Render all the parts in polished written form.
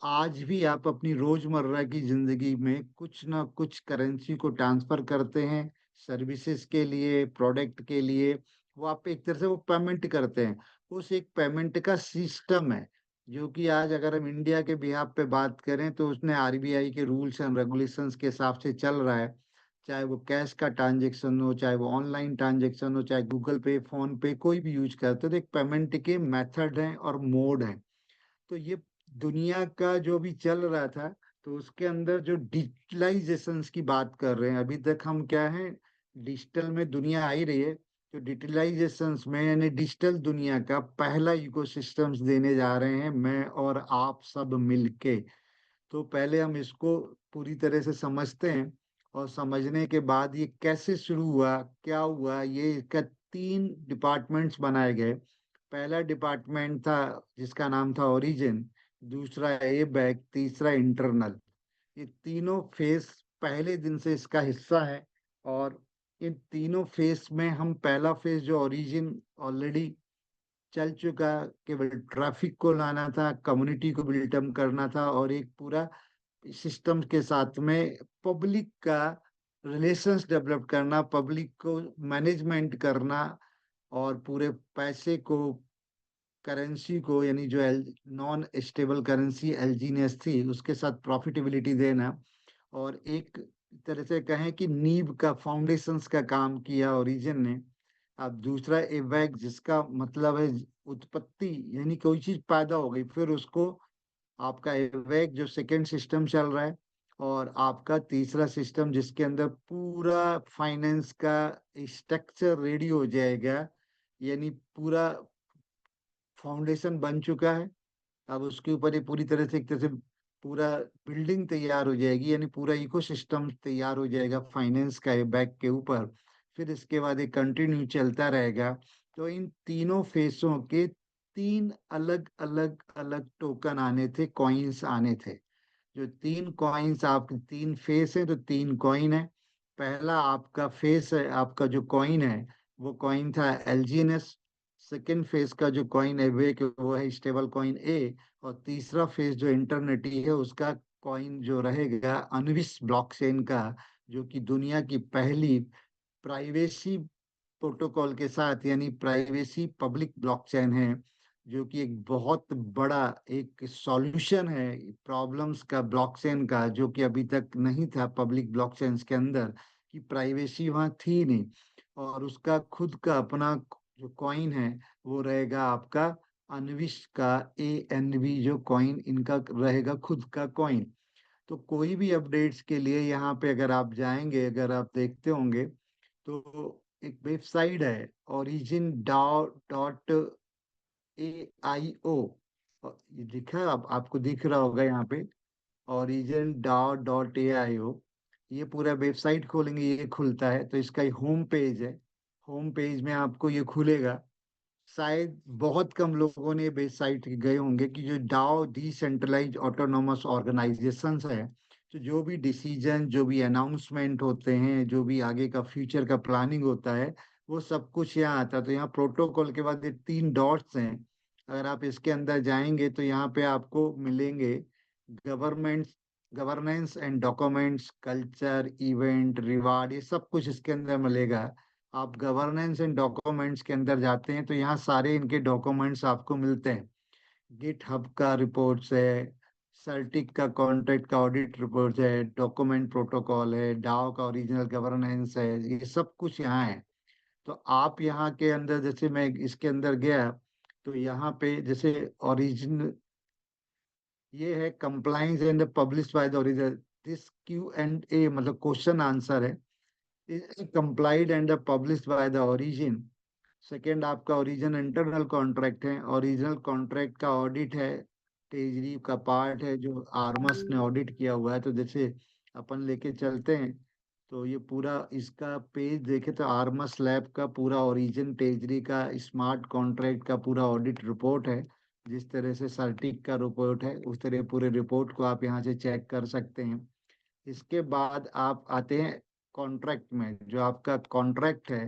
आज भी आप अपनी रोजमर्रा की जिंदगी में कुछ ना कुछ करेंसी को ट्रांसफर करते हैं, सर्विसेज के लिए, प्रोडक्ट के लिए। वो आप एक तरह से वो पेमेंट करते हैं। उस एक पेमेंट का सिस्टम है, जो कि आज अगर हम इंडिया के बिहाफ पे बात करें तो उसने आरबीआई के रूल्स एंड रेगुलेशंस के हिसाब से चल रहा है। चाहे वो कैश का ट्रांज़ैक्शन हो, चाहे वो ऑनलाइन ट्रांज़ैक्शन हो, चाहे गूगल पे, फ़ोन पे कोई भी यूज़ करते हो, तो एक पेमेंट के मेथड हैं और मोड हैं। तो ये दुनिया का जो भी चल रहा था, तो उसके अंदर जो डिजिटलाइजेशंस की बात कर रहे हैं, अभी तक हम क्या हैं, डिजिटल में दुनिया आ ही रही है। तो डिजिटलाइजेशंस में यानी डिजिटल दुनिया का पहला इकोसिस्टम्स देने जा रहे हैं, मैं और आप सब मिलके। तो पहले हम इसको पूरी तरह से समझते हैं और समझने के बाद ये कैसे शुरू हुआ, क्या हुआ, ये इसका 3 डिपार्टमेंट्स बनाए गए। पहला डिपार्टमेंट था जिसका नाम था ओरिजिन, दूसरा ए-बैक, तीसरा इंटरनल। ये तीनों फेस पहले दिन से इसका हिस्सा है और इन तीनों फेस में हम पहला फेस जो ओरिजिन ऑलरेडी चल चुका, केवल ट्रैफिक को लाना था, कम्युनिटी को बिल्ट अप करना था और एक पूरा सिस्टम के साथ में पब्लिक का रिलेशंस डेवलप करना, पब्लिक को मैनेजमेंट करना और पूरे पैसे को, करेंसी को यानी जो एल नॉन स्टेबल करेंसी एलजीनियस थी, उसके साथ प्रॉफिटेबिलिटी देना और एक तरह से कहें कि नींव का, फाउंडेशंस का काम किया ओरिजिन ने। अब दूसरा एवैक जिसका मतलब है उत्पत्ति, यानी कोई चीज़ पैदा हो गई, फिर उसको आपका एवेक जो सेकंड सिस्टम चल रहा है और आपका तीसरा सिस्टम जिसके अंदर पूरा फाइनेंस का स्ट्रक्चर रेडी हो जाएगा, यानी पूरा फाउंडेशन बन चुका है। अब उसके ऊपर ये पूरी तरह से एक तरह से पूरा बिल्डिंग तैयार हो जाएगी, यानी पूरा इकोसिस्टम तैयार हो जाएगा फाइनेंस का बैक के ऊपर। फिर इसके बाद ये कंटिन्यू चलता रहेगा। तो इन तीनों फेसों के 3 अलग-अलग टोकन आने थे, कॉइन्स आने थे। जो 3 कॉइन्स आपके 3 फेस हैं, तो 3 कॉइन है। पहला आपका फेस है, आपका जो कॉइन है, वो कॉइन था एलजीएनएस। सेकंड फेस का जो कॉइन है वो है स्टेबल कॉइन ए और तीसरा फेस जो इंटरनेटी है उसका कॉइन जो रहेगा अनविस ब्लॉकचेन का, जो कि दुनिया की पहली प्राइवेसी प्रोटोकॉल के साथ यानी प्राइवेसी पब्लिक ब्लॉकचेन है, जो कि एक बहुत बड़ा एक सॉल्यूशन है प्रॉब्लम्स का ब्लॉकचेन का, जो कि अभी तक नहीं था पब्लिक ब्लॉकचेन्स के अंदर, कि प्राइवेसी वहाँ थी नहीं। और उसका खुद का अपना जो कॉइन है वो रहेगा आपका अनविश का एएनवी, जो कॉइन इनका रहेगा खुद का कॉइन। तो कोई भी अपडेट्स के लिए यहाँ पे अगर आप जाएंगे, अगर आप देखते होंगे तो एक वेबसाइट है ओरिजिन डाओ डॉट ए आई ओ। ये दिखा आपको दिख रहा होगा यहाँ पे ओरिजिन डाओ डॉट ए आई ओ। ये पूरा वेबसाइट खोलेंगे, ये खुलता है तो इसका होम पेज है। होम पेज में आपको ये खुलेगा। शायद बहुत कम लोगों ने वेबसाइट गए होंगे कि जो डाओ डिसेंट्रलाइज ऑटोनोमस ऑर्गेनाइजेशंस है, तो जो भी डिसीजन, जो भी अनाउंसमेंट होते हैं, जो भी आगे का फ्यूचर का प्लानिंग होता है, वो सब कुछ यहाँ आता है। तो यहाँ प्रोटोकॉल के बाद ये 3 डॉट्स हैं। अगर आप इसके अंदर जाएंगे तो यहाँ पे आपको मिलेंगे government, governance and documents, culture, event, reward, ये सब कुछ इसके अंदर मिलेगा। आप गवर्नेंस एंड डॉक्यूमेंट्स के अंदर जाते हैं तो यहाँ सारे इनके डॉक्यूमेंट्स आपको मिलते हैं। गिट हब का रिपोर्ट्स है, सर्टिक का कॉन्ट्रैक्ट का ऑडिट रिपोर्ट है, डॉक्यूमेंट प्रोटोकॉल है, डाओ का ओरिजिनल गवर्नेंस है, ये सब कुछ यहाँ है। तो आप यहाँ के अंदर, जैसे मैं इसके अंदर गया तो यहाँ पे जैसे ओरिजिन, ये है compliance and publish by the original, this Q and A मतलब क्वेश्चन आंसर है, is complied and published by the origin। Second आपका ओरिजिन इंटरनल कॉन्ट्रैक्ट है, ओरिजिनल कॉन्ट्रैक्ट का ऑडिट है, ट्रेजरी का पार्ट है जो आर्मस ने ऑडिट किया हुआ है। तो जैसे अपन लेके चलते हैं तो ये पूरा इसका पेज देखे तो आर्मस लैब का पूरा ओरिजिन ट्रेजरी का स्मार्ट कॉन्ट्रैक्ट का पूरा ऑडिट रिपोर्ट है। जिस तरह से सर्टिक का रिपोर्ट है उस तरह पूरे रिपोर्ट को आप यहाँ से चेक कर सकते हैं। इसके बाद आप आते हैं कॉन्ट्रैक्ट में। जो आपका कॉन्ट्रैक्ट है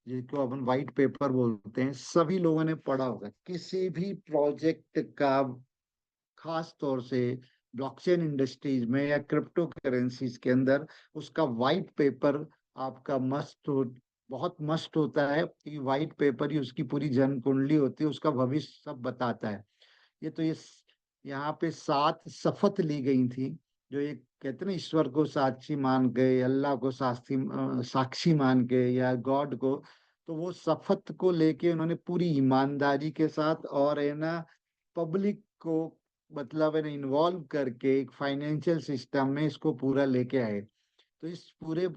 जिसको अपन वाइट पेपर बोलते हैं, सभी लोगों ने पढ़ा होगा किसी भी प्रोजेक्ट का, खास तौर से ब्लॉकचेन इंडस्ट्रीज में या क्रिप्टो करेंसीज के अंदर उसका वाइट पेपर आपका बहुत मस्ट होता है कि वाइट पेपर ही उसकी पूरी जन कुंडली होती है, उसका भविष्य सब बताता है। ये तो यहाँ पे 7 शपथ ली गई थी, जो एक कहते हैं ना, ईश्वर को साक्षी मान के, अल्लाह को साक्षी मान के या गॉड को, तो वो शपथ को लेके उन्होंने पूरी ईमानदारी के साथ और है ना पब्लिक को मतलब है ना इन्वॉल्व करके एक फाइनेंशियल सिस्टम में इसको पूरा लेके आए। तो इस पूरे,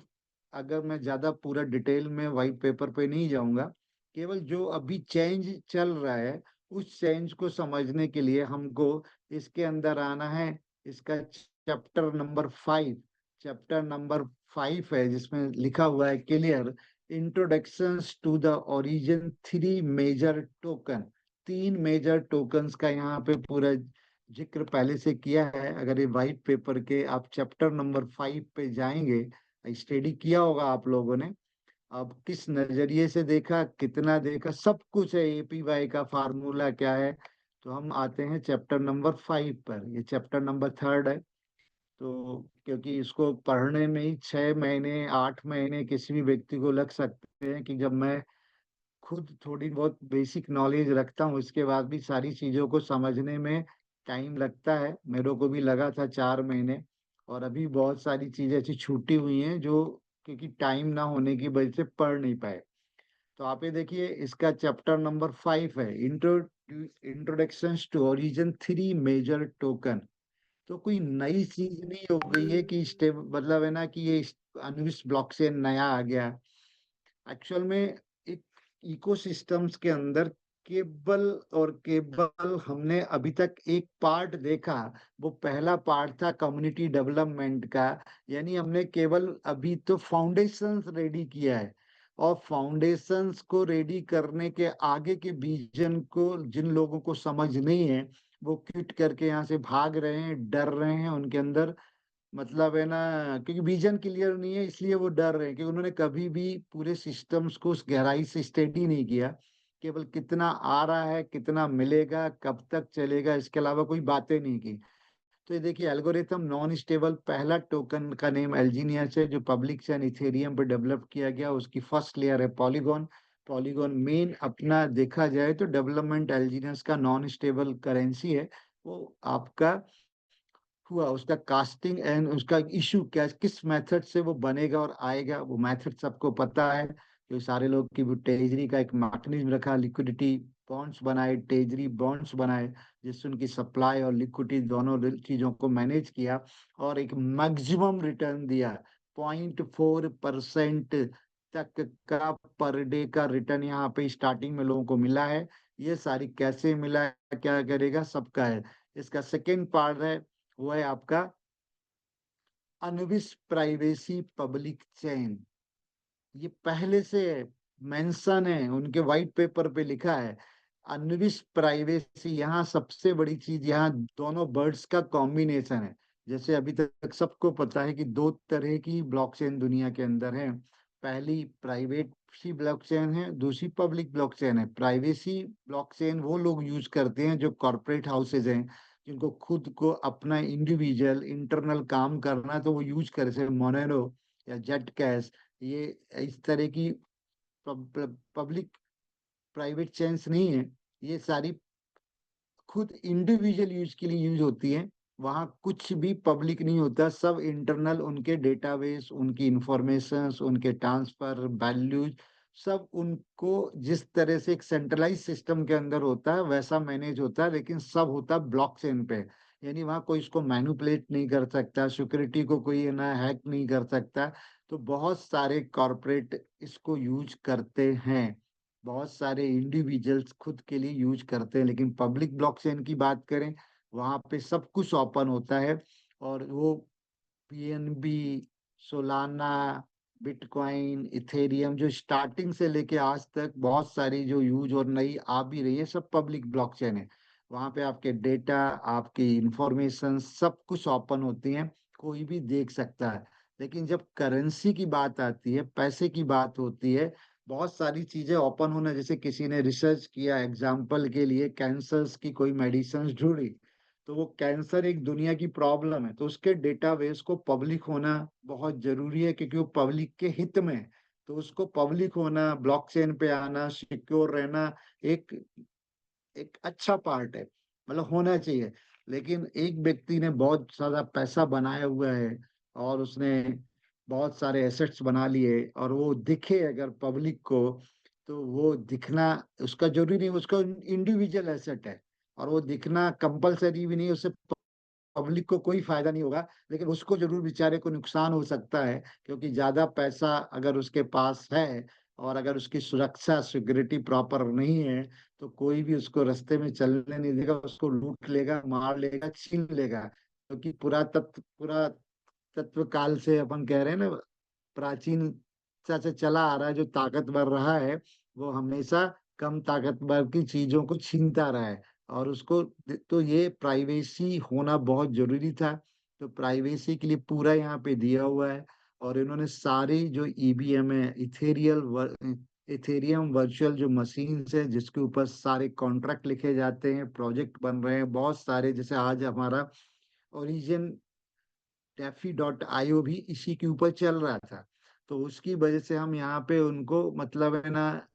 अगर मैं ज्यादा पूरा डिटेल में व्हाइट पेपर पे नहीं जाऊंगा, केवल जो अभी चेंज चल रहा है उस चेंज को समझने के लिए हमको इसके अंदर आना है। इसका चैप्टर नंबर 5 है, जिसमें लिखा हुआ है clear, introductions to the origin three major token. 3 major tokens का यहाँ पे पूरा जिक्र पहले से किया है। अगर ये व्हाइट पेपर के आप चैप्टर नंबर 5 पे जाएंगे, स्टडी किया होगा आप लोगों ने, अब किस नजरिए से देखा, कितना देखा, सब कुछ है, एपीवाई का फार्मूला क्या है। तो हम आते हैं चैप्टर नंबर 5 पर। ये चैप्टर नंबर 3 है। तो क्योंकि इसको पढ़ने में ही 6 महीने 8 महीने किसी भी व्यक्ति को लग सकते हैं, कि जब मैं खुद थोड़ी बहुत बेसिक नॉलेज रखता हूँ, इसके बाद भी सारी चीजों को समझने में टाइम लगता है। मेरे को भी लगा था 4 महीने, और अभी बहुत सारी चीजें ऐसी छूटी हुई हैं जो क्योंकि टाइम ना होने की वजह से पढ़ नहीं पाए। तो आप ये देखिए, इसका चैप्टर नंबर 5 है, introduction to origin three major token. तो कोई नई चीज नहीं हो गई है कि स्टेप मतलब है ना कि ये अनविस ब्लॉकचेन नया आ गया। एक्चुअल में एक इकोसिस्टम्स के अंदर केवल और केवल हमने अभी तक एक पार्ट देखा। वो पहला पार्ट था कम्युनिटी डेवलपमेंट का, यानी हमने केवल अभी तो फाउंडेशंस रेडी किया है। और फाउंडेशंस को रेडी करने के आगे के विजन को जिन लोगों को समझ नहीं है, वो क्विट करके यहाँ से भाग रहे हैं, डर रहे हैं उनके अंदर, मतलब है ना, क्योंकि विजन क्लियर नहीं है इसलिए वो डर रहे हैं, क्योंकि उन्होंने कभी भी पूरे सिस्टम्स को उस गहराई से स्टडी नहीं किया। केवल कितना आ रहा है, कितना मिलेगा, कब तक चलेगा, इसके अलावा कोई बातें नहीं की। तो ये देखिए, एल्गोरिथम नॉन स्टेबल, पहला टोकन का नेम एल्जीनियस है, जो पब्लिक चेन इथेरियम पर डेवलप किया गया। उसकी फर्स्ट लेयर है पॉलीगॉन। पॉलीगॉन मेन अपना देखा जाए तो डेवलपमेंट एल्जीनियस का नॉन स्टेबल करेंसी है। वो आपका हुआ, उसका कास्टिंग एंड उसका इशू क्या, किस मेथड से वो बनेगा और आएगा, वो मेथड सबको पता है। जो सारे लोग की, वो ट्रेजरी का एक मैकेनिज्म रखा, लिक्विडिटी बॉन्ड्स बनाए, ट्रेजरी बॉन्ड्स बनाए, जिससे उनकी सप्लाई और लिक्विडिटी दोनों चीजों को मैनेज किया, और एक मैक्सिमम रिटर्न दिया। 0.4% तक का पर डे का रिटर्न यहाँ पे स्टार्टिंग में लोगों को मिला है। ये सारी कैसे मिला है, क्या करेगा, सबका है। इसका सेकेंड पार्ट है, वो है आपका अनविस प्राइवेसी पब्लिक चेन। ये पहले से मेंशन है, उनके व्हाइट पेपर पे लिखा है, अनविस प्राइवेसी। यहाँ सबसे बड़ी चीज, यहाँ दोनों बर्ड्स का कॉम्बिनेशन है। जैसे अभी तक सबको पता है कि 2 तरह की ब्लॉकचेन दुनिया के अंदर है। पहली प्राइवेट सी ब्लॉकचेन है, दूसरी पब्लिक ब्लॉकचेन है। प्राइवेसी ब्लॉकचेन वो लोग यूज करते हैं जो कॉर्पोरेट हाउसेज हैं, जिनको खुद को अपना इंडिविजुअल इंटरनल काम करना है, तो वो यूज कर, जैसे मोनेरो या जेट कैश, ये इस तरह की पब्लिक प्राइवेट चेन्स नहीं है। ये सारी खुद इंडिविजुअल यूज के लिए यूज होती हैं। वहाँ कुछ भी पब्लिक नहीं होता, सब इंटरनल, उनके डेटाबेस, उनकी इंफॉर्मेशंस, उनके ट्रांसफर वैल्यूज, सब उनको जिस तरह से एक सेंट्रलाइज सिस्टम के अंदर होता है वैसा मैनेज होता है, लेकिन सब होता है ब्लॉकचेन पे। यानी वहाँ कोई इसको मैनिपुलेट नहीं कर सकता, सिक्योरिटी को कोई है ना हैक नहीं कर सकता। तो बहुत सारे कॉरपोरेट इसको यूज करते हैं, बहुत सारे इंडिविजुअल्स खुद के लिए यूज करते हैं। लेकिन पब्लिक ब्लॉकचेन की बात करें, वहां पे सब कुछ ओपन होता है, और वो पीएनबी, सोलाना, बिटकॉइन, इथेरियम, जो स्टार्टिंग से लेके आज तक बहुत सारी जो यूज और नई आ भी रही है, सब पब्लिक ब्लॉकचेन है। वहां पे आपके डेटा, आपकी इंफॉर्मेशन सब कुछ ओपन होती हैं, कोई भी देख सकता है। लेकिन जब करेंसी की बात आती है, पैसे की बात होती है, बहुत सारी चीजें ओपन होना, जैसे किसी ने रिसर्च किया, एग्जाम्पल के लिए कैंसर्स की कोई मेडिसिन ढूंढी, तो वो कैंसर एक दुनिया की प्रॉब्लम है, तो उसके डेटाबेस को पब्लिक होना बहुत जरूरी है, क्योंकि वो पब्लिक के हित में है। तो उसको पब्लिक होना, ब्लॉकचेन पे आना, सिक्योर रहना एक एक अच्छा पार्ट है, मतलब होना चाहिए। लेकिन एक व्यक्ति ने बहुत सारा पैसा बनाया हुआ है और उसने बहुत सारे एसेट्स बना लिए, और वो दिखे अगर पब्लिक को, तो वो दिखना उसका जरूरी नहीं, उसका इंडिविजुअल एसेट है, और वो दिखना कंपलसरी भी नहीं, उससे पब्लिक को कोई फायदा नहीं होगा, लेकिन उसको जरूर बेचारे को नुकसान हो सकता है, क्योंकि ज्यादा पैसा अगर उसके पास है और अगर उसकी सुरक्षा सिक्योरिटी प्रॉपर नहीं है, तो कोई भी उसको रास्ते में चलने नहीं देगा, उसको लूट लेगा, मार लेगा, छीन लेगा। क्योंकि पुरातत्व काल से अपन कह रहे हैं ना, प्राचीन से चला आ रहा है, जो ताकतवर रहा है वो हमेशा कम ताकतवर की चीजों को छीनता रहा है, और उसको, तो ये प्राइवेसी होना बहुत जरूरी था। तो प्राइवेसी के लिए पूरा यहाँ पे दिया हुआ है, और इन्होंने सारी जो ईबीएम है, इथेरियम वर्चुअल जो मशीन है, जिसके ऊपर सारे कॉन्ट्रैक्ट लिखे जाते हैं, प्रोजेक्ट बन रहे हैं बहुत सारे, जैसे आज हमारा ओरिजिन टैफी.io भी इसी के ऊपर चल रहा था। तो उसकी वजह से हम यहाँ पे उनको, मतलब है ना,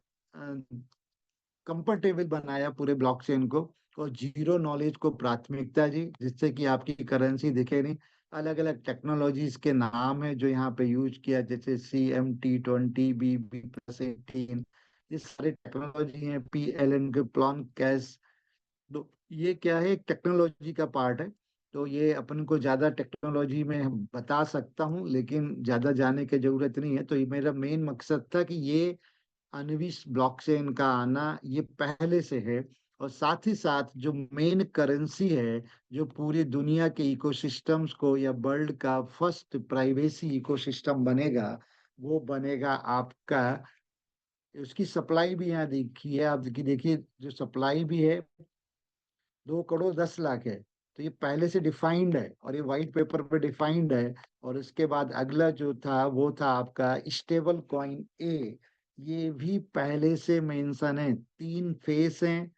कंफर्टेबल बनाया पूरे ब्लॉकचेन को, और जीरो नॉलेज को प्राथमिकता दी, जिससे कि आपकी करेंसी दिखे नहीं। अलग अलग टेक्नोलॉजीज के नाम है जो यहाँ पे यूज किया, जैसे CMT20, BB+18, ये सारे टेक्नोलॉजी है, PLN के प्लॉन कैश। तो ये क्या है, एक टेक्नोलॉजी का पार्ट है। तो ये अपन को ज्यादा टेक्नोलॉजी में हम बता सकता हूँ, लेकिन ज्यादा जाने की जरूरत नहीं है। तो ये मेरा मेन मकसद था कि ये अनविश ब्लॉकचेन का आना ये पहले से है, और साथ ही साथ जो मेन करेंसी है, जो पूरी दुनिया के इकोसिस्टम्स को, या वर्ल्ड का फर्स्ट प्राइवेसी इकोसिस्टम बनेगा, वो बनेगा आपका। उसकी सप्लाई भी यहाँ देखी है आप, देखिए जो सप्लाई भी है, 2 करोड़ 10 लाख है। तो ये पहले से डिफाइंड है, और ये व्हाइट पेपर पे डिफाइंड है। और उसके बाद अगला जो था वो था आपका स्टेबल कॉइन ए। ये भी पहले से मेंशन है, 3 फेस हैं,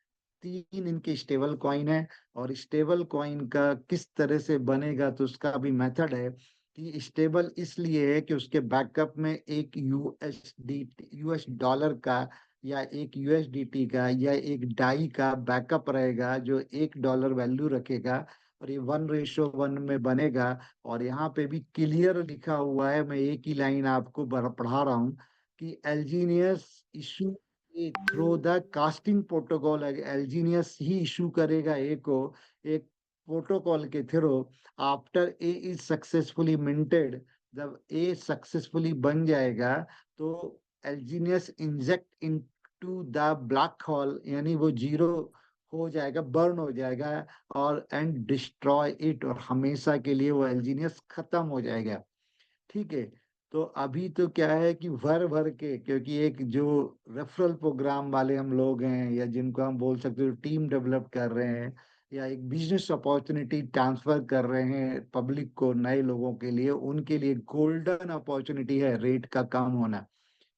3 इनके स्टेबल कॉइन है। और स्टेबल कॉइन का किस तरह से बनेगा, तो उसका भी मेथड है। कि स्टेबल इसलिए है कि उसके बैकअप में एक यूएस डॉलर का, या एक यूएसडीटी का, या एक डाई का बैकअप रहेगा, जो $1 वैल्यू रखेगा, और ये 1:1 में बनेगा। और यहाँ पे भी क्लियर लिखा हुआ है, मैं एक ही लाइन आपको पढ़ा रहा हूँ, कि Algenius issue through the casting protocol. Algenius ही इशू करेगा ए को, एक प्रोटोकॉल के through, after A is successfully minted. जब ए सक्सेसफुली बन जाएगा, तो Algenius inject to the black hole, यानी वो जीरो हो जाएगा, बर्न हो जाएगा, और एंड डिस्ट्रॉय इट, और हमेशा के लिए वो एल्जीनियस खत्म हो जाएगा। ठीक है। तो अभी तो क्या है कि भर भर के, क्योंकि एक जो रेफरल प्रोग्राम वाले हम लोग हैं, या जिनको हम बोल सकते हो टीम डेवलप कर रहे हैं, या एक बिजनेस अपॉर्चुनिटी ट्रांसफर कर रहे हैं पब्लिक को, नए लोगों के लिए, उनके लिए गोल्डन अपॉर्चुनिटी है रेट का कम होना।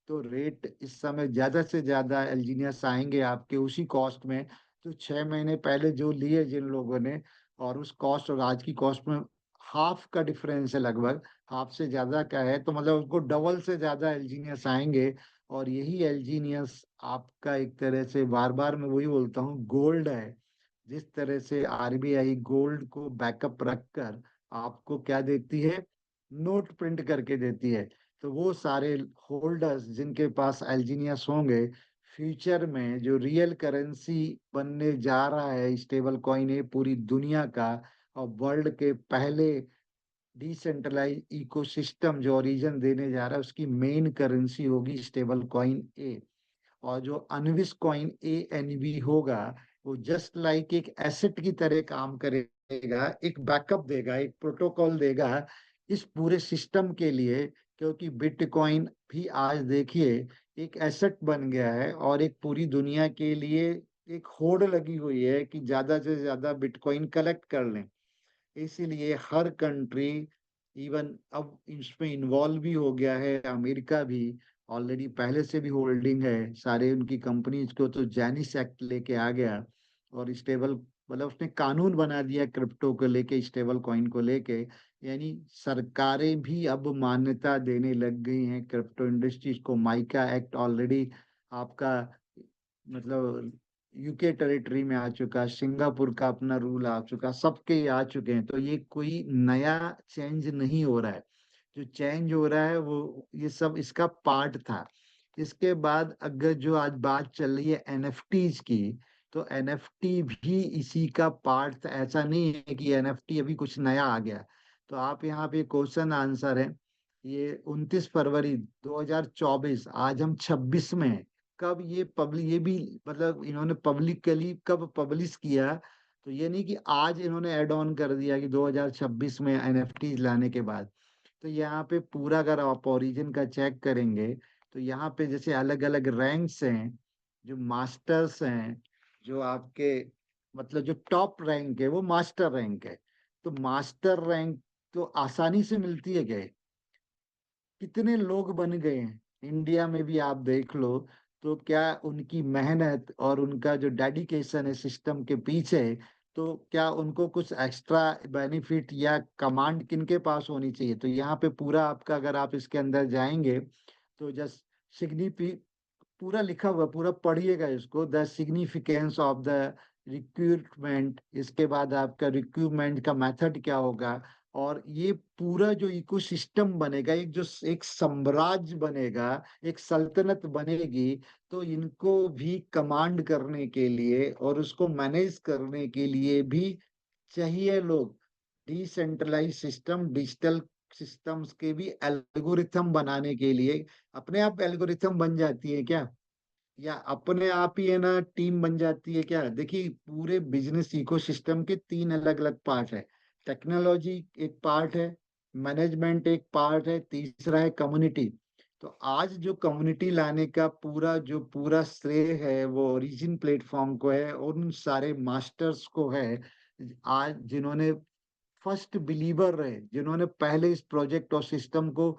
तो रेट इस समय ज्यादा से ज्यादा इंजीनियर्स आएंगे आपके उसी कॉस्ट में। तो 6 महीने पहले जो लिए जिन लोगों ने, और उस कॉस्ट और आज की कॉस्ट में हाफ का डिफरेंस है, लगभग हाफ से ज्यादा का है। तो मतलब उसको डबल से ज्यादा इंजीनियर्स आएंगे। और यही इंजीनियर्स आपका एक तरह से, बार बार मैं वही बोलता हूँ, गोल्ड है। जिस तरह से आरबीआई गोल्ड को बैकअप रखकर आपको क्या देती है, नोट प्रिंट करके देती है। तो वो सारे होल्डर्स जिनके पास एल्जीनियस होंगे, फ्यूचर में जो रियल करेंसी बनने जा रहा है, स्टेबल कॉइन है पूरी दुनिया का, और वर्ल्ड के पहले डिसेंट्रलाइज इकोसिस्टम जो ओरिजिन देने जा रहा है, उसकी मेन करेंसी होगी स्टेबल कॉइन ए। और जो अनविस कॉइन ANV होगा, वो जस्ट लाइक एक एसेट की तरह काम करेगा, एक बैकअप देगा, एक प्रोटोकॉल देगा इस पूरे सिस्टम के लिए। क्योंकि बिटकॉइन भी आज देखिए एक एसेट बन गया है, और एक पूरी दुनिया के लिए एक होड़ लगी हुई है कि ज्यादा से ज्यादा बिटकॉइन कलेक्ट कर लें। इसीलिए हर कंट्री, इवन अब इसमें इन्वॉल्व भी हो गया है, अमेरिका भी ऑलरेडी पहले से भी होल्डिंग है सारे उनकी कंपनीज को, तो जैनिस एक्ट लेके आ गया। और स्टेबल मतलब उसने कानून बना दिया क्रिप्टो को लेके, स्टेबल कॉइन को लेके। यानी सरकारें भी अब मान्यता देने लग गई हैं क्रिप्टो इंडस्ट्रीज को। माइका एक्ट ऑलरेडी आपका मतलब यूके टेरिटरी में आ चुका, सिंगापुर का अपना रूल आ चुका, सबके ये आ चुके हैं। तो ये कोई नया चेंज नहीं हो रहा है। जो चेंज हो रहा है वो ये सब इसका पार्ट था। इसके बाद अगर जो आज बात चल रही है एनएफटीज की, तो एनएफटी भी इसी का पार्ट था। ऐसा नहीं है कि एनएफटी अभी कुछ नया आ गया। तो आप यहाँ पे क्वेश्चन आंसर है, ये 29 फरवरी 2024, आज हम 26 में हैं। कब ये पब्लिक, ये भी मतलब इन्होंने पब्लिकली कब पब्लिश किया। तो ये नहीं कि आज इन्होंने ऐड ऑन कर दिया कि 2026 में एनएफटी लाने के बाद। तो यहाँ पे पूरा अगर आप ओरिजिन का चेक करेंगे, तो यहाँ पे जैसे अलग अलग रैंक्स हैं। जो मास्टर्स हैं, जो आपके मतलब जो टॉप रैंक है वो मास्टर रैंक है। तो मास्टर रैंक तो आसानी से मिलती है क्या? कितने लोग बन गए हैं इंडिया में भी आप देख लो। तो क्या उनकी मेहनत और उनका जो डेडिकेशन है सिस्टम के पीछे, तो क्या उनको कुछ एक्स्ट्रा बेनिफिट या कमांड किनके पास होनी चाहिए? तो यहाँ पे पूरा आपका, अगर आप इसके अंदर जाएंगे तो जस्ट सिग्निफी पूरा लिखा हुआ, पूरा पढ़िएगा इसको। The significance of the recruitment, इसके बाद आपका रिक्रूटमेंट का मेथड क्या होगा, और ये पूरा जो इकोसिस्टम बनेगा, एक जो एक साम्राज्य बनेगा, एक सल्तनत बनेगी। तो इनको भी कमांड करने के लिए और उसको मैनेज करने के लिए भी चाहिए लोग। डिसेंट्रलाइज सिस्टम, डिजिटल सिस्टम्स के भी एल्गोरिथम बनाने के लिए अपने आप एल्गोरिथम बन जाती है क्या, या अपने आप ही है ना टीम बन जाती है क्या? देखिए, पूरे बिजनेस इकोसिस्टम के तीन अलग अलग पार्ट है। टेक्नोलॉजी एक पार्ट है, मैनेजमेंट एक पार्ट है, तीसरा है कम्युनिटी। तो आज जो कम्युनिटी लाने का पूरा श्रेय है वो ओरिजिन प्लेटफॉर्म को है, और उन सारे मास्टर्स को है आज, जिन्होंने फर्स्ट बिलीवर रहे, जिन्होंने पहले इस प्रोजेक्ट और सिस्टम को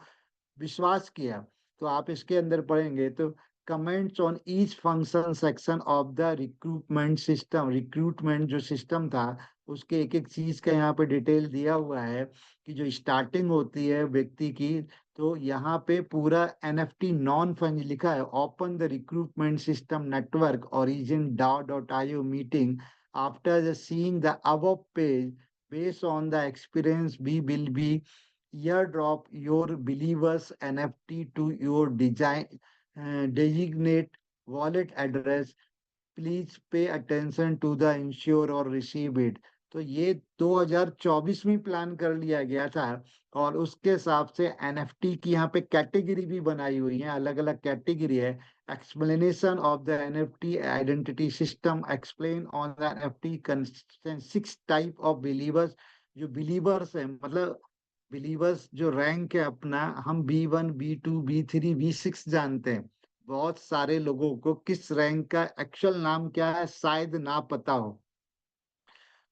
विश्वास किया। तो आप इसके अंदर पढ़ेंगे तो comments on each function section of the recruitment system, recruitment जो सिस्टम था उसके एक एक चीज का यहाँ पे डिटेल दिया हुआ है कि जो स्टार्टिंग होती है व्यक्ति की। तो यहाँ पे पूरा एनएफटी नॉन फंज लिखा है, open the recruitment system network origin DAO.io meeting after the seeing the above page, based on the experience we will be airdrop your believers NFT to your design designate wallet address. Please pay attention to the ensure और receive it. तो ये 2024 में plan कर लिया गया था। और उसके हिसाब से एनएफटी की यहाँ पे कैटेगरी भी बनाई हुई है, अलग अलग कैटेगरी है। Explanation of the NFT identity system, explain on the NFT 6 type of believers. जो बिलीवर्स है मतलब बिलीवर्स जो रैंक है अपना, हम B1 B2 B3 B6 जानते हैं। बहुत सारे लोगों को किस रैंक का एक्चुअल नाम क्या है शायद ना पता हो।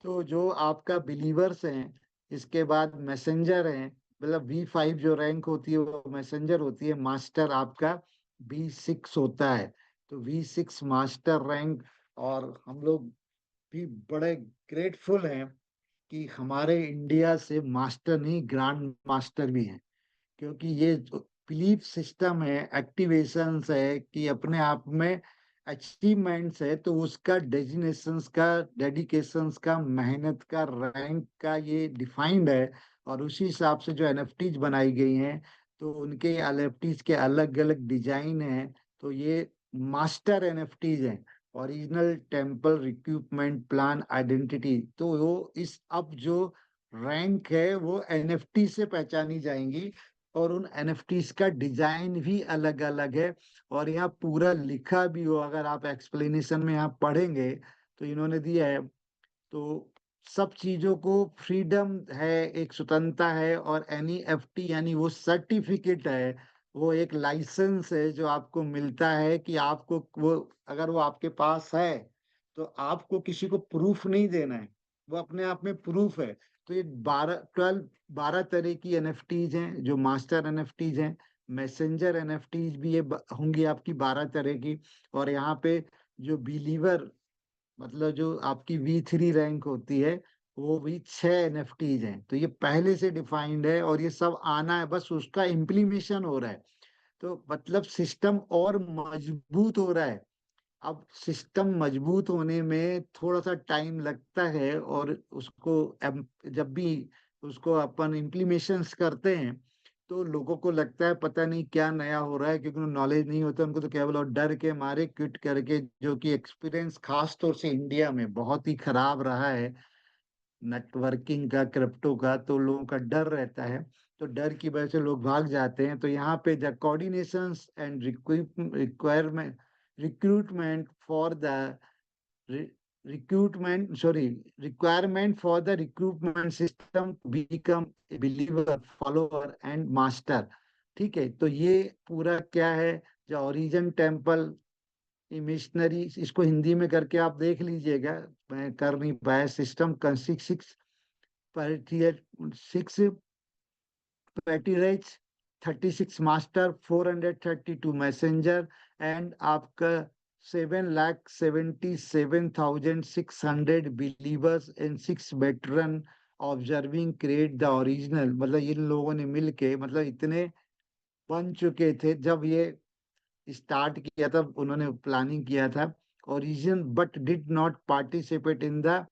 तो जो आपका बिलीवर्स हैं, इसके बाद मैसेंजर हैं, मतलब V5 जो रैंक होती है वो मैसेंजर होती है। मास्टर आपका B6 होता है। तो V6 मास्टर रैंक। और हम लोग भी बड़े ग्रेटफुल हैं कि हमारे इंडिया से मास्टर नहीं, ग्रैंड मास्टर भी हैं। क्योंकि ये जो बिलीफ सिस्टम है, एक्टिवेशंस है, कि अपने आप में अचीवमेंट्स है, तो उसका डेजिग्नेशंस का, डेडिकेशंस का, मेहनत का, रैंक का ये डिफाइंड है। और उसी हिसाब से जो एनएफटीज बनाई गई हैं, तो उनके एनएफटीज के अलग अलग डिजाइन हैं। तो ये मास्टर एनएफटीज हैं, original temple recruitment plan identity. तो वो इस अब जो रैंक है वो एनएफटी से पहचानी जाएंगी। और उन एनएफटीज का डिजाइन भी अलग अलग है। और यहाँ पूरा लिखा भी हो, अगर आप एक्सप्लेनेशन में यहाँ पढ़ेंगे तो इन्होंने दिया है। तो सब चीजों को फ्रीडम है, एक स्वतंत्रता है। और एनईएफटी यानी वो सर्टिफिकेट है, वो एक लाइसेंस है जो आपको मिलता है कि आपको वो, अगर वो आपके पास है तो आपको किसी को प्रूफ नहीं देना है, वो अपने आप में प्रूफ है। तो ये 12 तरह की एनएफटीज हैं जो मास्टर एनएफटीज हैं। मैसेंजर एनएफटीज भी ये होंगी आपकी 12 तरह की। और यहाँ पे जो बिलीवर मतलब जो आपकी V3 रैंक होती है, वो भी 6 NFTs हैं। तो ये पहले से डिफाइंड है और ये सब आना है, बस उसका इम्प्लीमेशन हो रहा है। तो मतलब सिस्टम और मजबूत हो रहा है। अब सिस्टम मजबूत होने में थोड़ा सा टाइम लगता है, और उसको जब भी उसको अपन इम्प्लीमेशंस करते हैं, तो लोगों को लगता है पता नहीं क्या नया हो रहा है, क्योंकि उनको नॉलेज नहीं होता, उनको तो केवल और डर के मारे क्विट करके, जो कि एक्सपीरियंस खास तौर से इंडिया में बहुत ही खराब रहा है नेटवर्किंग का, क्रिप्टो का, तो लोगों का डर रहता है। तो डर की वजह से लोग भाग जाते हैं। तो यहाँ पे the coordinations and requirement recruitment for the recruitment sorry requirement for the recruitment system to become a believer, follower and master। ठीक है, तो ये पूरा क्या है, जो ओरिजिन टेम्पल मिशनरी, इसको हिंदी में करके आप देख लीजिएगा, मैं कर नहीं पाया। System six six patriarchs, 36 master, 432 messenger, and आपका 7,77,600 believers and 6 veteran observing create the original. मतलब इन लोगों ने मिलके, मतलब इतने बन चुके थे जब ये स्टार्ट किया था, उन्होंने प्लानिंग किया था origin, but did not participate in the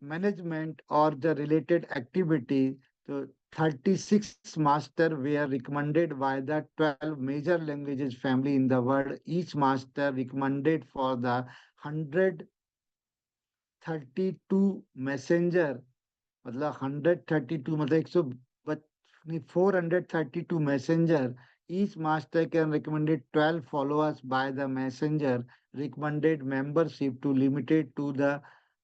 management or the related activity. So 36 master were recommended by the 12 major languages family in the world. Each master recommended for the 132 messenger, मतलब 132, मतलब 432 messenger. Each master can recommended 12 followers by the messenger. Recommended membership to limited to the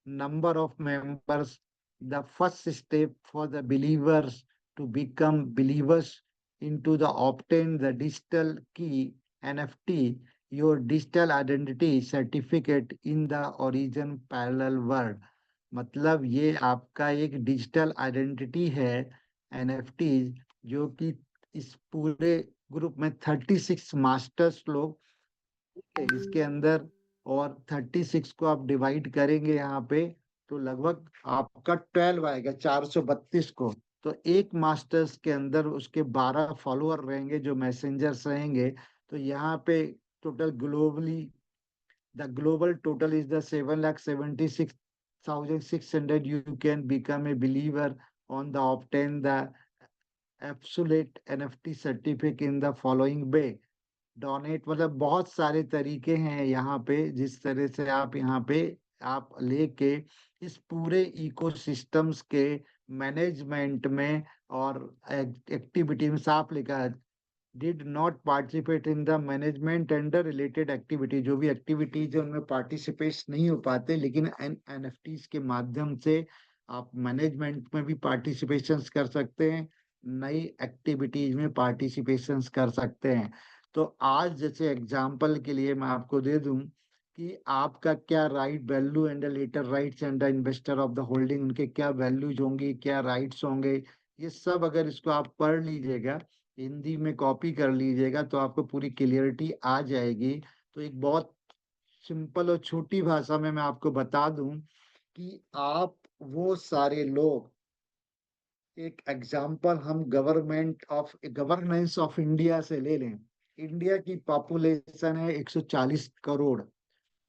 number of members. The first step for the believers to become believers into the obtain the digital key NFT, your digital identity certificate in the origin parallel world। मतलब ये आपका एक digital identity है, NFT, जो कि इस पूरे group में 36 मास्टर्स लोग, ठीक है, इसके अंदर, और 36 को आप डिवाइड करेंगे यहाँ पे, तो लगभग आपका 12 आएगा, 432 को। तो एक मास्टर्स के अंदर उसके 12 फॉलोअर रहेंगे जो मैसेंजर्स रहेंगे। तो यहाँ पे total globally the global total is the 7,76,600 you can become a believer on the obtain the absolute NFT certificate in the following way। Donate, मतलब बहुत सारे तरीके हैं यहाँ पे, जिस तरह से आप यहाँ पे आप लेके इस पूरे इकोसिस्टम्स के मैनेजमेंट में और एक्टिविटी में, साफ लिखा है did not participate in the management and the related activity। जो भी एक्टिविटीज है उनमें पार्टिसिपेट नहीं हो पाते, लेकिन एनएफटीज के माध्यम से आप मैनेजमेंट में भी पार्टिसिपेशन कर सकते हैं, नई एक्टिविटीज में पार्टिसिपेशन कर सकते हैं। तो आज जैसे एग्जांपल के लिए मैं आपको दे दूं कि आपका क्या right value and later rights and the investor of the holding, उनके क्या वैल्यूज होंगी, क्या राइट्स होंगे, ये सब अगर इसको आप पढ़ लीजिएगा, हिंदी में कॉपी कर लीजिएगा, तो आपको पूरी क्लियरिटी आ जाएगी। तो एक बहुत सिंपल और छोटी भाषा में मैं आपको बता दूं कि आप वो सारे लोग, एक एग्जांपल हम गवर्नेंस ऑफ इंडिया से ले लें। इंडिया की पॉपुलेशन है 140 करोड़,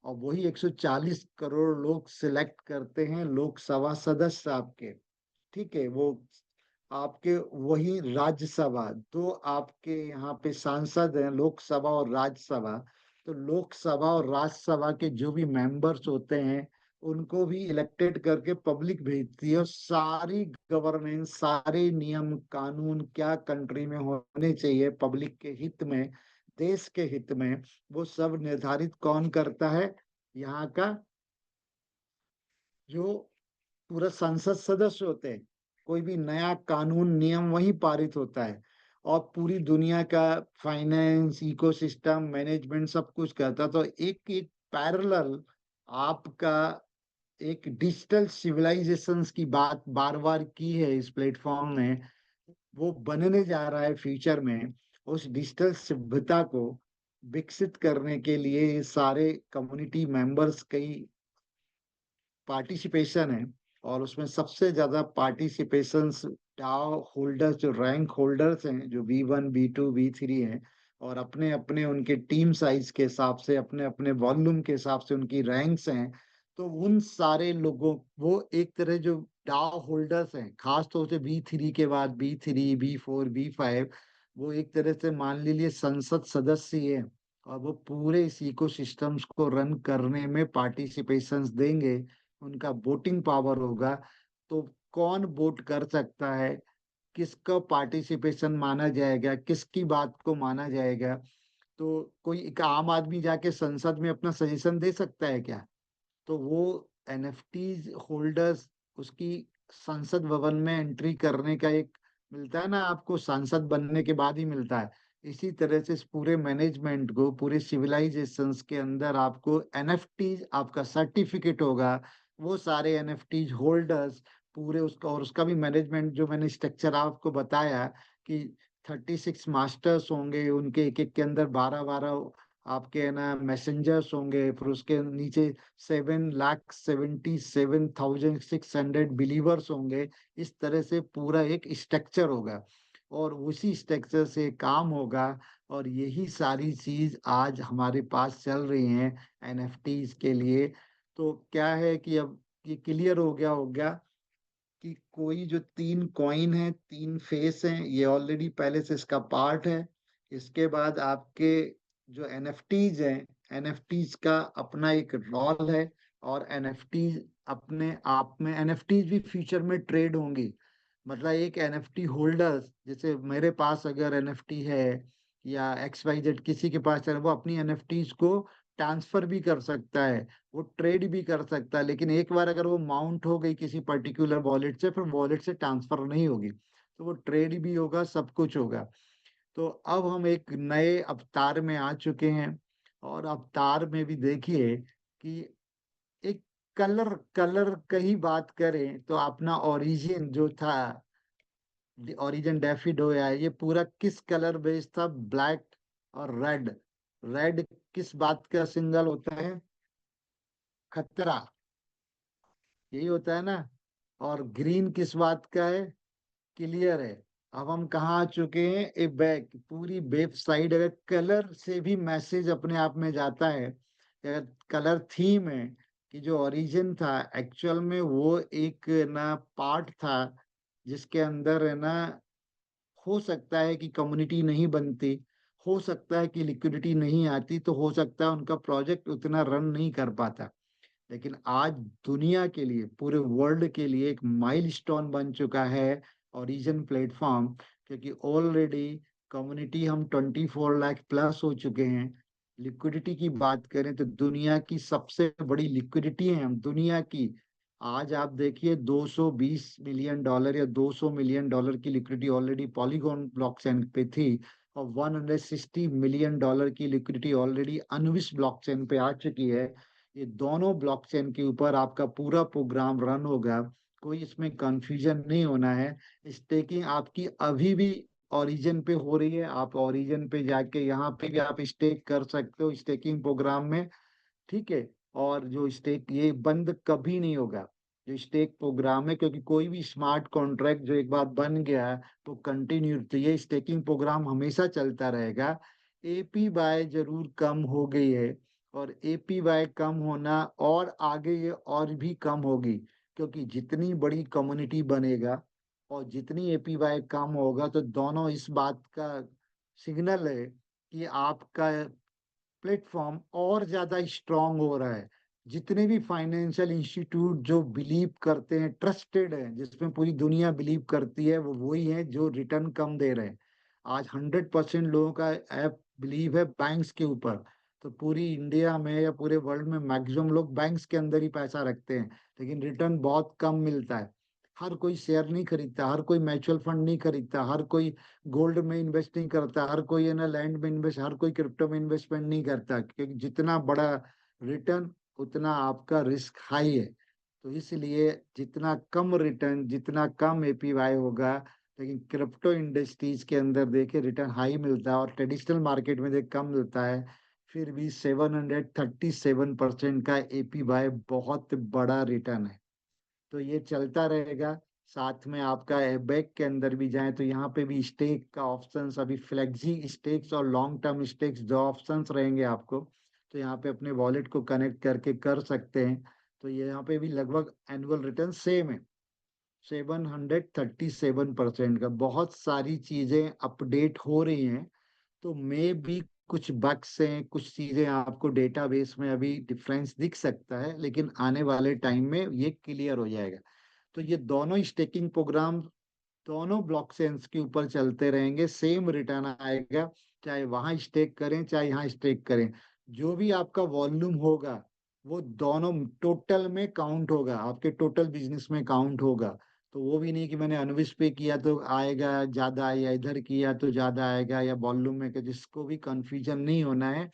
और वही 140 करोड़ लोग सिलेक्ट करते हैं लोकसभा सदस्य आपके, ठीक है, वो आपके वही राज्यसभा, दो आपके यहाँ पे सांसद हैं, लोकसभा और राज्यसभा। तो लोकसभा और राज्यसभा के जो भी मेंबर्स होते हैं, उनको भी इलेक्टेड करके पब्लिक भेजती है, और सारी गवर्नेंस, सारे नियम कानून क्या कंट्री में होने चाहिए पब्लिक के हित में, देश के हित में, वो सब निर्धारित कौन करता है, यहाँ का जो पूरा संसद सदस्य होते हैं। कोई भी नया कानून नियम वही पारित होता है, और पूरी दुनिया का फाइनेंस, इकोसिस्टम, मैनेजमेंट सब कुछ करता है। तो एक एक पैरेलल आपका एक डिजिटल सिविलाइजेशंस की बात बार बार की है इस प्लेटफॉर्म में, वो बनने जा रहा है फ्यूचर में। उस डिजिटल सभ्यता को विकसित करने के लिए ये सारे कम्युनिटी मेंबर्स, कई पार्टिसिपेशन है, और उसमें सबसे ज्यादा पार्टिसिपेशंस डाउ होल्डर्स, जो रैंक होल्डर्स हैं, जो V1 V2 V3 हैं, और अपने अपने उनके टीम साइज के हिसाब से, अपने अपने वॉल्यूम के हिसाब से उनकी रैंक्स हैं। तो उन सारे लोगों, वो एक तरह जो डाउ होल्डर्स हैं, खास तौर से B3 के बाद B3 B4 B5, वो एक तरह से मान लीजिए संसद सदस्य ही है, और वो पूरे इस इकोसिस्टम्स को रन करने में पार्टिसिपेशंस देंगे, उनका वोटिंग पावर होगा। तो कौन वोट कर सकता है, किसका पार्टिसिपेशन माना जाएगा, किसकी बात को माना जाएगा? तो कोई एक आम आदमी जाके संसद में अपना सजेशन दे सकता है क्या? तो वो एनएफटीज होल्डर्स, उसकी संसद भवन में एंट्री करने का एक मिलता है ना आपको, सांसद बनने के बाद ही मिलता है। इसी तरह से इस पूरे मैनेजमेंट को, पूरे सिविलाइजेशंस के अंदर आपको एनएफटीज, आपका सर्टिफिकेट होगा। वो सारे एनएफटीज होल्डर्स पूरे उसका, और उसका भी मैनेजमेंट, जो मैंने स्ट्रक्चर आपको बताया कि 36 मास्टर्स होंगे, उनके एक एक के अंदर 12-12 आपके है ना मैसेंजर्स होंगे, फिर उसके नीचे 7,77,600 बिलीवर्स होंगे। इस तरह से पूरा एक स्ट्रक्चर होगा, और उसी स्ट्रक्चर से काम होगा। और यही सारी चीज आज हमारे पास चल रही हैं एनएफटीज के लिए। तो क्या है कि अब ये क्लियर हो गया कि कोई जो 3 कॉइन है, 3 फेस हैं, ये ऑलरेडी पहले से इसका पार्ट है। इसके बाद आपके जो एनएफटीज हैं, एनएफटीज का अपना एक रोल है, और एनएफटीज अपने आप में, एनएफटीज भी फ्यूचर में ट्रेड होंगी। मतलब एक एनएफटी होल्डर्स, जैसे मेरे पास अगर एनएफटी है, या XYZ किसी के पास है, वो अपनी एनएफटीज को ट्रांसफर भी कर सकता है, वो ट्रेड भी कर सकता है। लेकिन एक बार अगर वो माउंट हो गई किसी पर्टिकुलर वॉलेट से, फिर वॉलेट से ट्रांसफर नहीं होगी, तो वो ट्रेड भी होगा, सब कुछ होगा। तो अब हम एक नए अवतार में आ चुके हैं, और अवतार में भी देखिए कि एक कलर कलर का ही बात करें तो अपना ओरिजिन जो था, ओरिजिन डैफिडो है, ये पूरा किस कलर बेस्ड था? ब्लैक और रेड। रेड किस बात का सिंगल होता है? खतरा, यही होता है ना। और ग्रीन किस बात का है? क्लियर है। अब हम कहाँ आ चुके हैं? ए बैक, पूरी वेबसाइट अगर कलर से भी मैसेज अपने आप में जाता है, अगर कलर थीम है, कि जो ओरिजिन था एक्चुअल में वो एक ना पार्ट था, जिसके अंदर है ना, हो सकता है कि कम्युनिटी नहीं बनती, हो सकता है कि लिक्विडिटी नहीं आती, तो हो सकता है उनका प्रोजेक्ट उतना रन नहीं कर पाता। लेकिन आज दुनिया के लिए, पूरे वर्ल्ड के लिए एक माइलस्टोन बन चुका है ओरिजिन प्लेटफॉर्म, क्योंकि ऑलरेडी कम्युनिटी हम 24 लाख प्लस हो चुके हैं। लिक्विडिटी की बात करें तो दुनिया की सबसे बड़ी लिक्विडिटी है हम, दुनिया की। आज आप देखिए 220 मिलियन डॉलर या 200 मिलियन डॉलर की लिक्विडिटी ऑलरेडी पॉलीगॉन ब्लॉकचेन पे थी, और 160 मिलियन डॉलर की लिक्विडिटी ऑलरेडी अनुविस ब्लॉकचेन पे आ चुकी है। ये दोनों ब्लॉकचेन के ऊपर आपका पूरा प्रोग्राम रन होगा, कोई इसमें कंफ्यूजन नहीं होना है। स्टेकिंग आपकी अभी भी ओरिजिन पे हो रही है, आप ओरिजिन पे जाके यहाँ पे भी आप स्टेक कर सकते हो स्टेकिंग प्रोग्राम में, ठीक है। और जो स्टेक, ये बंद कभी नहीं होगा जो स्टेक प्रोग्राम है, क्योंकि कोई भी स्मार्ट कॉन्ट्रैक्ट जो एक बार बन गया है तो कंटिन्यू, तो ये स्टेकिंग प्रोग्राम हमेशा चलता रहेगा। एपीवाई जरूर कम हो गई है, और एपीवाई कम होना, और आगे ये और भी कम होगी, क्योंकि जितनी बड़ी कम्युनिटी बनेगा और जितनी एपीवाई कम होगा, तो दोनों इस बात का सिग्नल है कि आपका प्लेटफॉर्म और ज्यादा स्ट्रांग हो रहा है। जितने भी फाइनेंशियल इंस्टीट्यूट जो बिलीव करते हैं, ट्रस्टेड है, जिसमें पूरी दुनिया बिलीव करती है, वो वही है जो रिटर्न कम दे रहे हैं। आज 100% लोगों का ऐप बिलीव है बैंक्स के ऊपर। तो पूरी इंडिया में या पूरे वर्ल्ड में मैक्सिमम लोग बैंक्स के अंदर ही पैसा रखते हैं, लेकिन रिटर्न बहुत कम मिलता है। हर कोई शेयर नहीं खरीदता, हर कोई म्यूचुअल फंड नहीं खरीदता, हर कोई गोल्ड में इन्वेस्ट नहीं करता, हर कोई है ना लैंड में इन्वेस्ट, हर कोई क्रिप्टो में इन्वेस्टमेंट नहीं करता, क्योंकि जितना बड़ा रिटर्न उतना आपका रिस्क हाई है। तो इसलिए जितना कम रिटर्न, जितना कम एपीवाई होगा, लेकिन क्रिप्टो इंडस्ट्रीज के अंदर देखे रिटर्न हाई मिलता है, और ट्रेडिशनल मार्केट में देख कम मिलता है। फिर भी 737% का APY बहुत बड़ा रिटर्न है। तो ये चलता रहेगा। साथ में आपका एबैक के अंदर भी जाए तो यहाँ पे भी स्टेक का ऑप्शंस, अभी फ्लेक्सी स्टेक्स और लॉन्ग टर्म स्टेक्स दो ऑप्शंस रहेंगे आपको। तो यहाँ पे अपने वॉलेट को कनेक्ट करके कर सकते हैं। तो ये यहाँ पे भी लगभग एनुअल रिटर्न सेम है, 737% का। बहुत सारी चीजें अपडेट हो रही हैं। तो मे भी कुछ बग्स हैं, कुछ चीजें आपको डेटाबेस में अभी डिफरेंस दिख सकता है, लेकिन आने वाले टाइम में ये क्लियर हो जाएगा। तो ये दोनों स्टेकिंग प्रोग्राम दोनों ब्लॉकचेन्स के ऊपर चलते रहेंगे, सेम रिटर्न आएगा, चाहे वहां स्टेक करें चाहे यहाँ स्टेक करें। जो भी आपका वॉल्यूम होगा वो दोनों टोटल में काउंट होगा, आपके टोटल बिजनेस में काउंट होगा। तो वो भी नहीं कि मैंने अनविश पे किया तो आएगा ज्यादा, या इधर किया तो ज्यादा आएगा, या वॉल्यूम में, जिसको भी कंफ्यूजन नहीं होना है,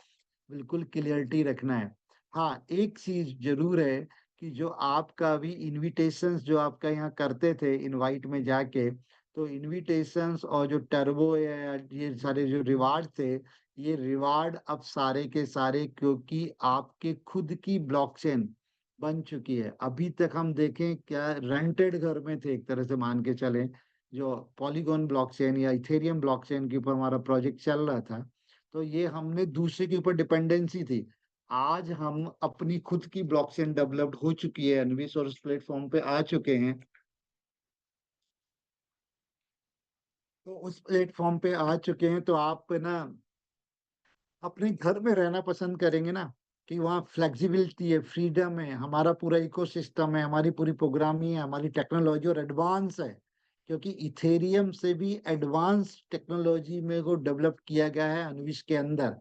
बिल्कुल क्लियरिटी रखना है। हाँ, एक चीज जरूर है कि जो आपका भी इनविटेशंस जो आपका यहाँ करते थे इनवाइट में जाके, तो इनविटेशंस और जो टर्बो या ये सारे जो रिवार्ड थे, ये रिवार्ड अब सारे के सारे, क्योंकि आपके खुद की ब्लॉकचेन बन चुकी है। अभी तक हम देखें क्या रेंटेड घर में थे, एक तरह से मान के चलें, जो पॉलीगॉन ब्लॉकचेन या इथेरियम ब्लॉकचेन के ऊपर हमारा प्रोजेक्ट चल रहा था, तो ये हमने दूसरे के ऊपर डिपेंडेंसी थी। आज हम अपनी खुद की ब्लॉकचेन डेवलप्ड हो चुकी है अनविश, और उस प्लेटफॉर्म पे आ चुके हैं। तो उस प्लेटफॉर्म पे आ चुके हैं तो आप ना अपने घर में रहना पसंद करेंगे ना, कि वहाँ फ्लेक्सिबिलिटी है, फ्रीडम है, हमारा पूरा इकोसिस्टम है, हमारी पूरी प्रोग्रामिंग है, हमारी टेक्नोलॉजी और एडवांस है। क्योंकि इथेरियम से भी एडवांस टेक्नोलॉजी में को डेवलप किया गया है अनविश के अंदर,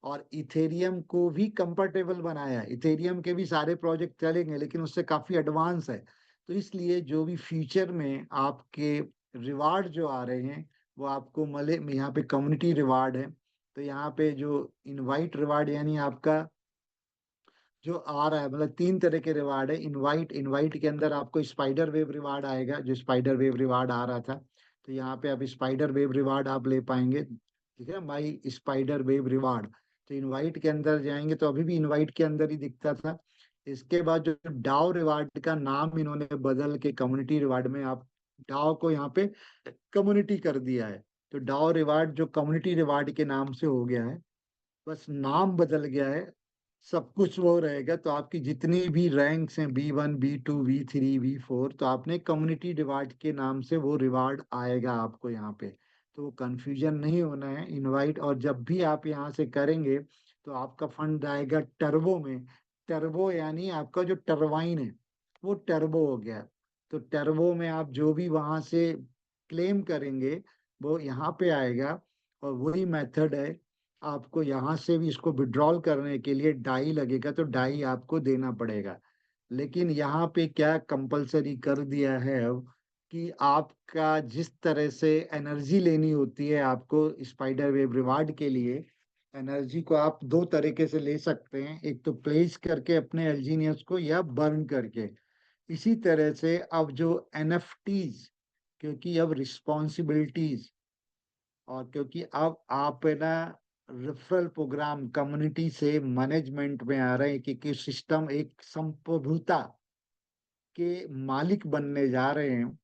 और इथेरियम को भी कंफर्टेबल बनाया है। इथेरियम के भी सारे प्रोजेक्ट चलेंगे लेकिन उससे काफी एडवांस है। तो इसलिए जो भी फ्यूचर में आपके रिवार्ड जो आ रहे हैं वो आपको मिले। यहाँ पे कम्युनिटी रिवार्ड है, तो यहाँ पे जो इनवाइट रिवार्ड यानी आपका जो आ रहा है, मतलब तीन तरह के रिवार्ड है। इनवाइट, इनवाइट के अंदर आपको स्पाइडर वेव रिवार्ड आएगा, जो स्पाइडर वेव रिवार्ड आ रहा था। तो यहाँ पे आप स्पाइडर वेव रिवार्ड आप ले पाएंगे, ठीक है, माई स्पाइडर वेव रिवार्ड। तो इनवाइट के अंदर जाएंगे तो अभी भी इनवाइट के अंदर ही दिखता था। इसके बाद जो डाओ रिवार्ड का नाम इन्होंने बदल के कम्युनिटी रिवार्ड में आप डाओ को यहाँ पे कम्युनिटी कर दिया है। तो डाओ रिवार्ड जो कम्युनिटी रिवार्ड के नाम से हो गया है, बस नाम बदल गया है, सब कुछ वो रहेगा। तो आपकी जितनी भी रैंक्स हैं, B1 B2 V3 V4, तो आपने कम्युनिटी रिवार्ड के नाम से वो रिवार्ड आएगा आपको यहाँ पे। तो वो कंफ्यूजन नहीं होना है। इनवाइट और जब भी आप यहाँ से करेंगे तो आपका फंड आएगा टर्बो में। टर्बो यानी आपका जो टरबाइन है वो टर्बो हो गया। तो टर्बो में आप जो भी वहां से क्लेम करेंगे वो यहाँ पे आएगा। और वही मेथड है, आपको यहाँ से भी इसको विड्रॉल करने के लिए डाई लगेगा, तो डाई आपको देना पड़ेगा। लेकिन यहाँ पे क्या कंपलसरी कर दिया है अब, कि आपका जिस तरह से एनर्जी लेनी होती है आपको स्पाइडर वेव रिवार्ड के लिए, एनर्जी को आप दो तरीके से ले सकते हैं, एक तो प्लेस करके अपने एल्जीनियस को, या बर्न करके। इसी तरह से अब जो NFTs, क्योंकि अब रिस्पॉन्सिबिलिटीज, और क्योंकि अब आप है ना रेफरल प्रोग्राम कम्युनिटी से मैनेजमेंट में आ रहे हैं, कि सिस्टम एक संप्रभुता के मालिक बनने जा रहे हैं,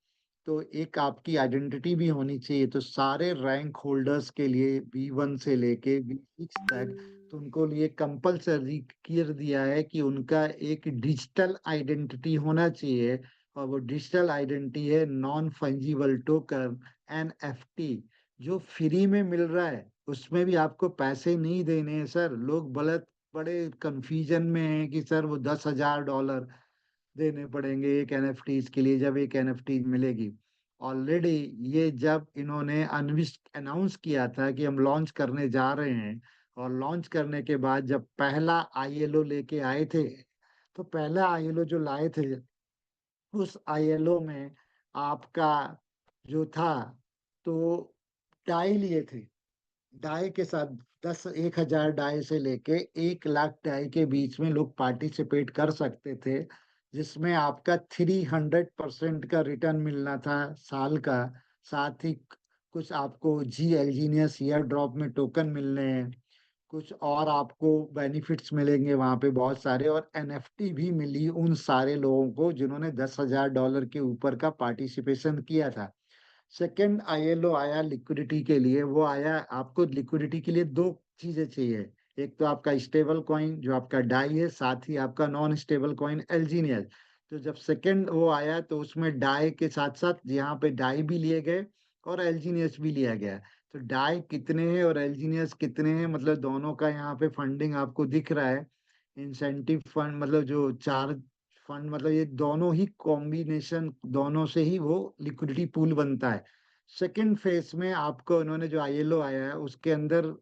तो एक आपकी आइडेंटिटी भी होनी चाहिए। तो सारे रैंक होल्डर्स के लिए B1 से लेके B6 तक, तो उनको लिए कंपलसरी कर दिया है कि उनका एक डिजिटल आइडेंटिटी होना चाहिए। और वो डिजिटल आइडेंटिटी है नॉन फंजिबल टोकन, NFT, जो फ्री में मिल रहा है। उसमें भी आपको पैसे नहीं देने हैं सर। लोग बड़े बड़े कंफ्यूजन में हैं कि सर वो $10,000 देने पड़ेंगे एक NFTs के लिए, जब एक NFT मिलेगी। ऑलरेडी ये जब इन्होंने अनविश अनाउंस किया था कि हम लॉन्च करने जा रहे हैं, और लॉन्च करने के बाद जब पहला ILO लेके आए थे, तो पहला ILO जो लाए थे, उस ILO में आपका जो था, तो डाई लिए थे। डाई के साथ 1,000 डाई से लेके 1 लाख डाई के बीच में लोग पार्टिसिपेट कर सकते थे, जिसमें आपका 300% का रिटर्न मिलना था साल का। साथ ही कुछ आपको G L Genius year drop में टोकन मिलने हैं। कुछ और आपको बेनिफिट्स मिलेंगे वहां पे बहुत सारे, और एनएफटी भी मिली उन सारे लोगों को जिन्होंने $10,000 के ऊपर का पार्टिसिपेशन किया था। सेकंड आईएलओ आया लिक्विडिटी के लिए। वो आया, आपको लिक्विडिटी के लिए दो चीजें चाहिए। एक तो आपका स्टेबल कॉइन जो आपका डाई है, साथ ही आपका नॉन स्टेबल कॉइन एलजीनियस। तो जब सेकंड वो आया तो उसमें डाई के साथ साथ यहाँ पे डाई भी लिए गए और एलजीनियस भी लिया गया। तो डाई कितने हैं और एलजीनियस कितने हैं, मतलब दोनों का यहाँ पे फंडिंग आपको दिख रहा है। इंसेंटिव फंड मतलब जो चार फंड, मतलब ये दोनों ही कॉम्बिनेशन, दोनों से ही वो लिक्विडिटी पूल बनता है। सेकंड फेज में आपको उन्होंने जो आईएलओ आया है उसके अंदर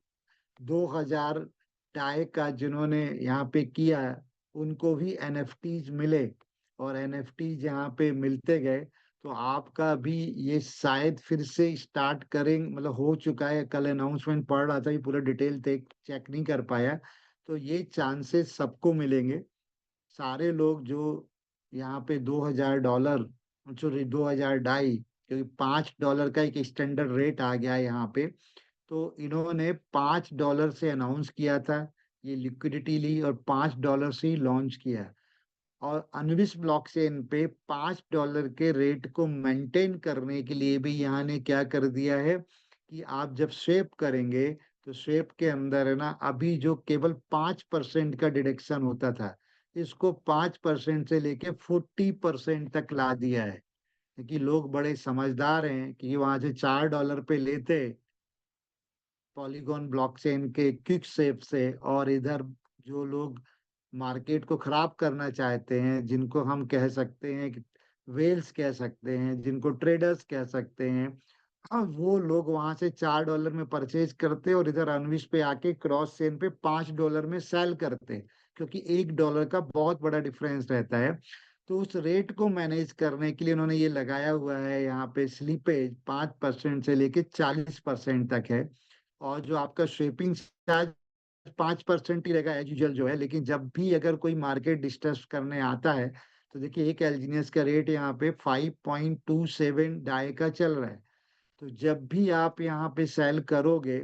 2,000 टाई का जिन्होंने यहाँ पे किया, उनको भी एनएफटीज मिले। और एनएफटीज यहाँ पे मिलते गए, तो आपका भी ये शायद फिर से स्टार्ट करें, मतलब हो चुका है, कल अनाउंसमेंट पढ़ रहा था, ये पूरा डिटेल चेक नहीं कर पाया। तो ये चांसेस सबको मिलेंगे। सारे लोग जो यहाँ पे $2,000, सॉरी 2,000 ढाई, क्योंकि $5 का एक स्टैंडर्ड रेट आ गया है यहाँ पे। तो इन्होंने $5 से अनाउंस किया था, ये लिक्विडिटी ली और $5 से ही लॉन्च किया। और अनविस ब्लॉकचेन पे $5 के रेट को मेंटेन करने के लिए भी यहाँ ने क्या कर दिया है कि आप जब स्वेप करेंगे तो स्वेप के अंदर है ना, अभी जो केवल 5% का डिडक्शन होता था, इसको 5% से लेके 40% तक ला दिया है। क्योंकि लोग बड़े समझदार हैं कि वहां से $4 पे लेते पॉलीगॉन ब्लॉकचेन के क्विक सेप से, और इधर जो लोग मार्केट को खराब करना चाहते हैं, जिनको हम कह सकते हैं कि वेल्स कह सकते हैं, जिनको ट्रेडर्स कह सकते हैं, हाँ, वो लोग वहां से $4 में परचेज करते और इधर अनविश पे आके क्रॉस चेन पे $5 में सेल करते, क्योंकि $1 का बहुत बड़ा डिफरेंस रहता है। तो उस रेट को मैनेज करने के लिए उन्होंने ये लगाया हुआ है, यहाँ पे स्लीपेज 5% से लेके 40% तक है। और जो आपका स्वेपिंग चार्ज 5% ही रहेगा एज यूजल जो है। लेकिन जब भी अगर कोई मार्केट डिस्टर्ब करने आता है, तो देखिए एक एल्जीनियस का रेट यहाँ पे 5.27 डाई का चल रहा है। तो जब भी आप यहाँ पे सेल करोगे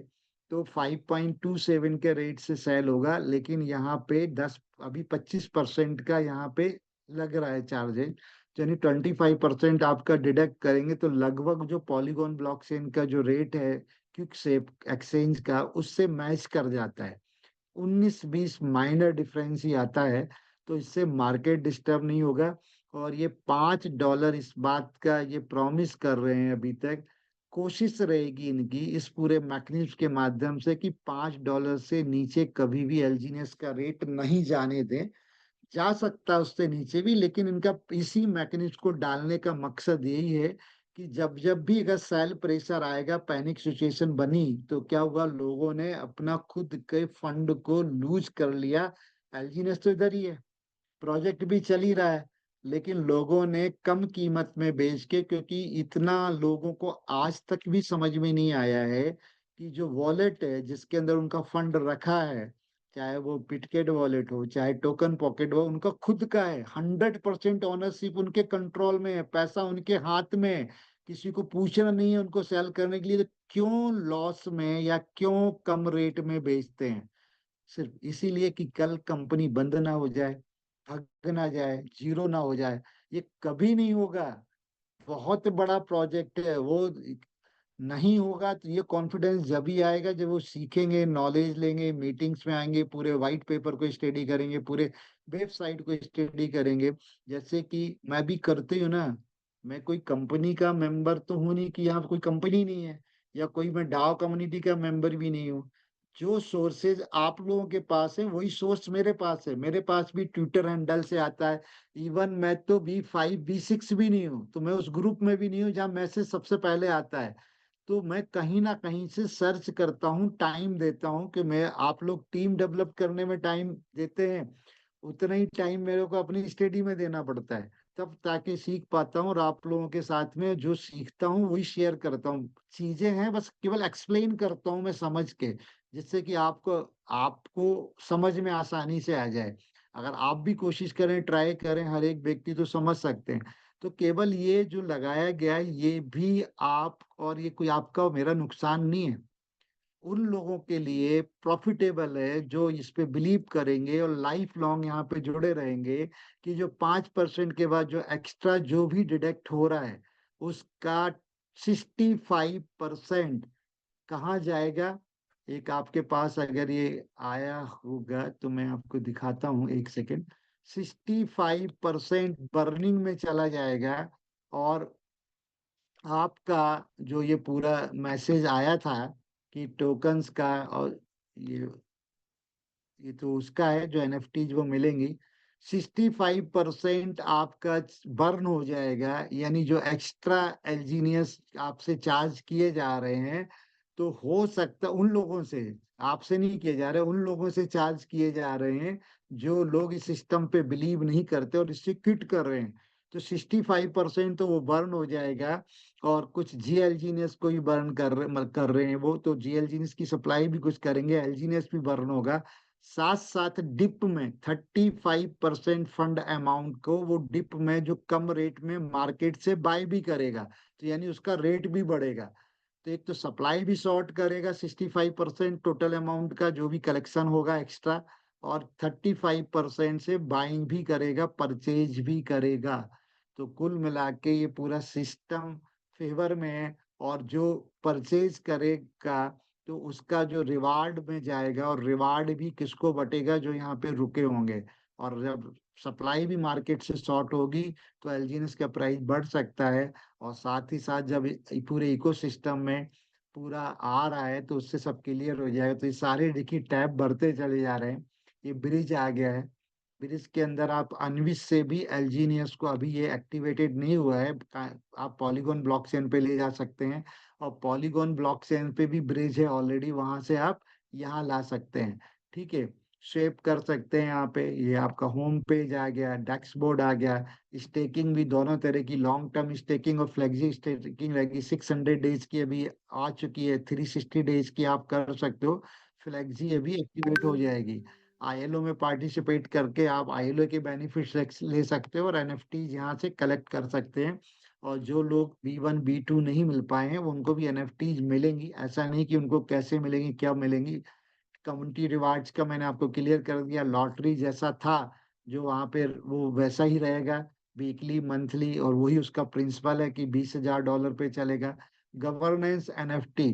तो 5.27 के रेट से सेल होगा, लेकिन यहाँ पे 25% का यहाँ पे लग रहा है चार्जेस। यानी 25% आपका डिडक्ट करेंगे तो लगभग जो पॉलीगॉन ब्लॉकचेन का जो रेट है क्विक सेप एक्सचेंज का, उससे मैच कर जाता है। 19-20 माइनर डिफरेंस ही आता है। तो इससे मार्केट डिस्टर्ब नहीं होगा। और ये $5 इस बात का ये प्रॉमिस कर रहे हैं अभी तक। कोशिश रहेगी इनकी इस पूरे मैकेनिज्म के माध्यम से कि $5 से नीचे कभी भी एलजीनियस का रेट नहीं जाने दें। जा सकता है उससे नीचे भी, लेकिन इनका इसी मैकेनिज्म को डालने का मकसद यही है कि जब जब भी अगर सेल प्रेशर आएगा, पैनिक सिचुएशन बनी, तो क्या हुआ, लोगों ने अपना खुद के फंड को लूज कर लिया। एलजीनेस तो इधर ही है, प्रोजेक्ट भी चल ही रहा है, लेकिन लोगों ने कम कीमत में बेच के, क्योंकि इतना लोगों को आज तक भी समझ में नहीं आया है कि जो वॉलेट है जिसके अंदर उनका फंड रखा है, चाहे वो बिटकेट वॉलेट हो चाहे टोकन पॉकेट हो, उनका खुद का है। 100% ओनरशिप उनके कंट्रोल में है, पैसा उनके हाथ में है। किसी को पूछना नहीं है उनको सेल करने के लिए। तो क्यों लॉस में या क्यों कम रेट में बेचते हैं? सिर्फ इसीलिए कि कल कंपनी बंद ना हो जाए, भाग ना जाए, जीरो ना हो जाए। ये कभी नहीं होगा। बहुत बड़ा प्रोजेक्ट है वो। नहीं होगा तो ये कॉन्फिडेंस जब ही आएगा जब वो सीखेंगे, नॉलेज लेंगे, मीटिंग्स में आएंगे, पूरे व्हाइट पेपर को स्टडी करेंगे, पूरे वेबसाइट को स्टडी करेंगे। जैसे कि मैं भी करती हूँ ना। मैं कोई कंपनी का मेंबर तो हूँ नहीं कि यहाँ कोई कंपनी नहीं है, या कोई मैं डाओ कम्युनिटी का मेंबर भी नहीं हूँ। जो सोर्सेज आप लोगों के पास है वही सोर्स मेरे पास है। मेरे पास भी ट्विटर हैंडल से आता है। इवन मैं तो B5 B6 भी नहीं हूँ, तो मैं उस ग्रुप में भी नहीं हूँ जहाँ मैसेज सबसे पहले आता है। तो मैं कहीं ना कहीं से सर्च करता हूँ, टाइम देता हूँ कि मैं, आप लोग टीम डेवलप करने में टाइम देते हैं, उतना ही टाइम मेरे को अपनी स्टडी में देना पड़ता है, तब ताकि सीख पाता हूँ। और आप लोगों के साथ में जो सीखता हूँ वही शेयर करता हूँ। चीजें हैं बस केवल एक्सप्लेन करता हूँ मैं समझ के, जिससे कि आपको आपको समझ में आसानी से आ जाए। अगर आप भी कोशिश करें, ट्राई करें, हर एक व्यक्ति तो समझ सकते हैं। तो केवल ये जो लगाया गया है ये भी आप, और ये कोई आपका और मेरा नुकसान नहीं है। उन लोगों के लिए प्रॉफिटेबल है जो इस पे बिलीव करेंगे और लाइफ लॉन्ग यहाँ पे जुड़े रहेंगे, कि जो 5% के बाद जो एक्स्ट्रा जो भी डिडक्ट हो रहा है उसका 65% कहाँ जाएगा। एक आपके पास अगर ये आया होगा तो मैं आपको दिखाता हूँ, एक सेकेंड। 65% बर्निंग में चला जाएगा। और आपका जो ये पूरा मैसेज आया था कि टोकन्स का, और ये ये तो उसका है जो एनएफटीज वो मिलेंगी, 65% आपका बर्न हो जाएगा। यानी जो एक्स्ट्रा एलजीनियस आपसे चार्ज किए जा रहे हैं, तो हो सकता उन लोगों से, आपसे नहीं किए जा रहे, उन लोगों से चार्ज किए जा रहे हैं जो लोग इस सिस्टम पे बिलीव नहीं करते और इससे क्विट कर रहे हैं। तो 65% तो वो बर्न हो जाएगा। और कुछ जीएलजीनियस को ही बर्न कर रहे हैं, वो तो जीएलजीनियस की सप्लाई भी कुछ करेंगे, एलजीनियस भी बर्न होगा। साथ साथ डिप में 35% फंड अमाउंट को वो डिप में जो कम रेट में मार्केट से बाय भी करेगा, तो यानी उसका रेट भी बढ़ेगा। तो एक तो सप्लाई भी शॉर्ट करेगा 65% टोटल अमाउंट का जो भी कलेक्शन होगा एक्स्ट्रा, और 35% से बाइंग भी करेगा, परचेज भी करेगा। तो कुल मिला के ये पूरा सिस्टम फेवर में है। और जो परचेज करेगा तो उसका जो रिवार्ड में जाएगा, और रिवार्ड भी किसको बटेगा, जो यहाँ पे रुके होंगे। और जब सप्लाई भी मार्केट से शॉर्ट होगी तो एलजीएनएस का प्राइस बढ़ सकता है। और साथ ही साथ जब पूरे इकोसिस्टम में पूरा आ रहा है तो उससे सब क्लियर हो जाएगा। तो ये सारे देखिए टैब बढ़ते चले जा रहे हैं। ये ब्रिज आ गया है। ब्रिज के अंदर आप अनविश से भी एलजीनियस को, अभी ये एक्टिवेटेड नहीं हुआ है, आप पॉलीगॉन ब्लॉकचेन पे ले जा सकते हैं। और पॉलीगॉन ब्लॉकचेन पे भी ब्रिज है ऑलरेडी, वहां से आप यहाँ ला सकते हैं। ठीक है, स्वेप कर सकते हैं यहाँ पे। ये आपका होम पेज आ गया, डैशबोर्ड आ गया। स्टेकिंग भी दोनों तरह की, लॉन्ग टर्म स्टेकिंग और फ्लेक्सी स्टेकिंग रहेगी। 600 डेज की अभी आ चुकी है, 360 डेज की आप कर सकते हो। फ्लेक्सी अभी एक्टिवेट हो जाएगी। आईएलओ में पार्टिसिपेट करके आप आईएलओ के बेनिफिट्स ले सकते हो और एनएफटी यहाँ से कलेक्ट कर सकते हैं। और जो लोग B1 B2 नहीं मिल पाए हैं उनको भी एनएफटीज मिलेंगी। ऐसा नहीं कि उनको कैसे मिलेंगी, क्या मिलेंगी। कम्युनिटी रिवार्ड्स का मैंने आपको क्लियर कर दिया, लॉटरी जैसा था जो वहां पे, वो वैसा ही रहेगा, वीकली मंथली। और वही उसका प्रिंसिपल है कि $20,000 पे चलेगा। गवर्नेंस एनएफटी,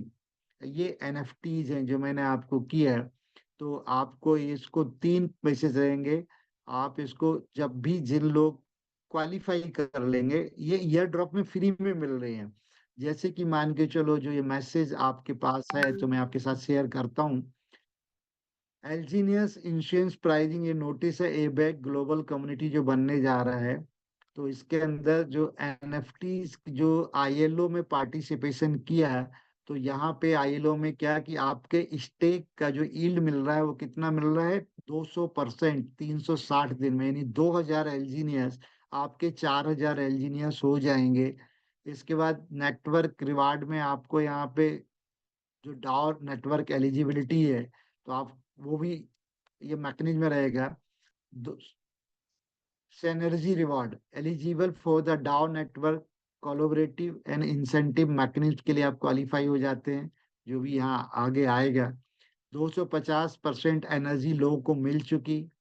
ये एनएफटीज हैं जो मैंने आपको किया है। तो आपको इसको 3 मैसेज रहेंगे। आप इसको जब भी, जिन लोग क्वालिफाई कर लेंगे, ये ईयर ड्रॉप में फ्री में मिल रहे हैं। जैसे कि मान के चलो, जो ये मैसेज आपके पास है तो मैं आपके साथ शेयर करता हूँ। एल्जीनियस इंश्योरेंस प्राइजिंग, ये नोटिस है एबैक ग्लोबल कम्युनिटी जो बनने जा रहा है। तो इसके अंदर जो एनएफटी जो आईएलओ में पार्टिसिपेशन किया है, तो यहाँ पे आईएलओ में क्या कि आपके स्टेक का जो यील्ड मिल रहा है वो कितना मिल रहा है, 200%, 360 दिन में। यानी 2000 एल्जीनियस आपके 4000 एल्जीनियस हो जाएंगे। इसके बाद नेटवर्क रिवार्ड में आपको यहाँ पे जो डाउ नेटवर्क एलिजिबिलिटी है, तो आप वो भी ये मैकेनिज्म में रहेगा। Synergy reward eligible for the DAO network collaborative and incentive mechanism के लिए आप क्वालिफाई हो जाते हैं, जो भी यहाँ आगे आएगा। 250% एनर्जी लोगों को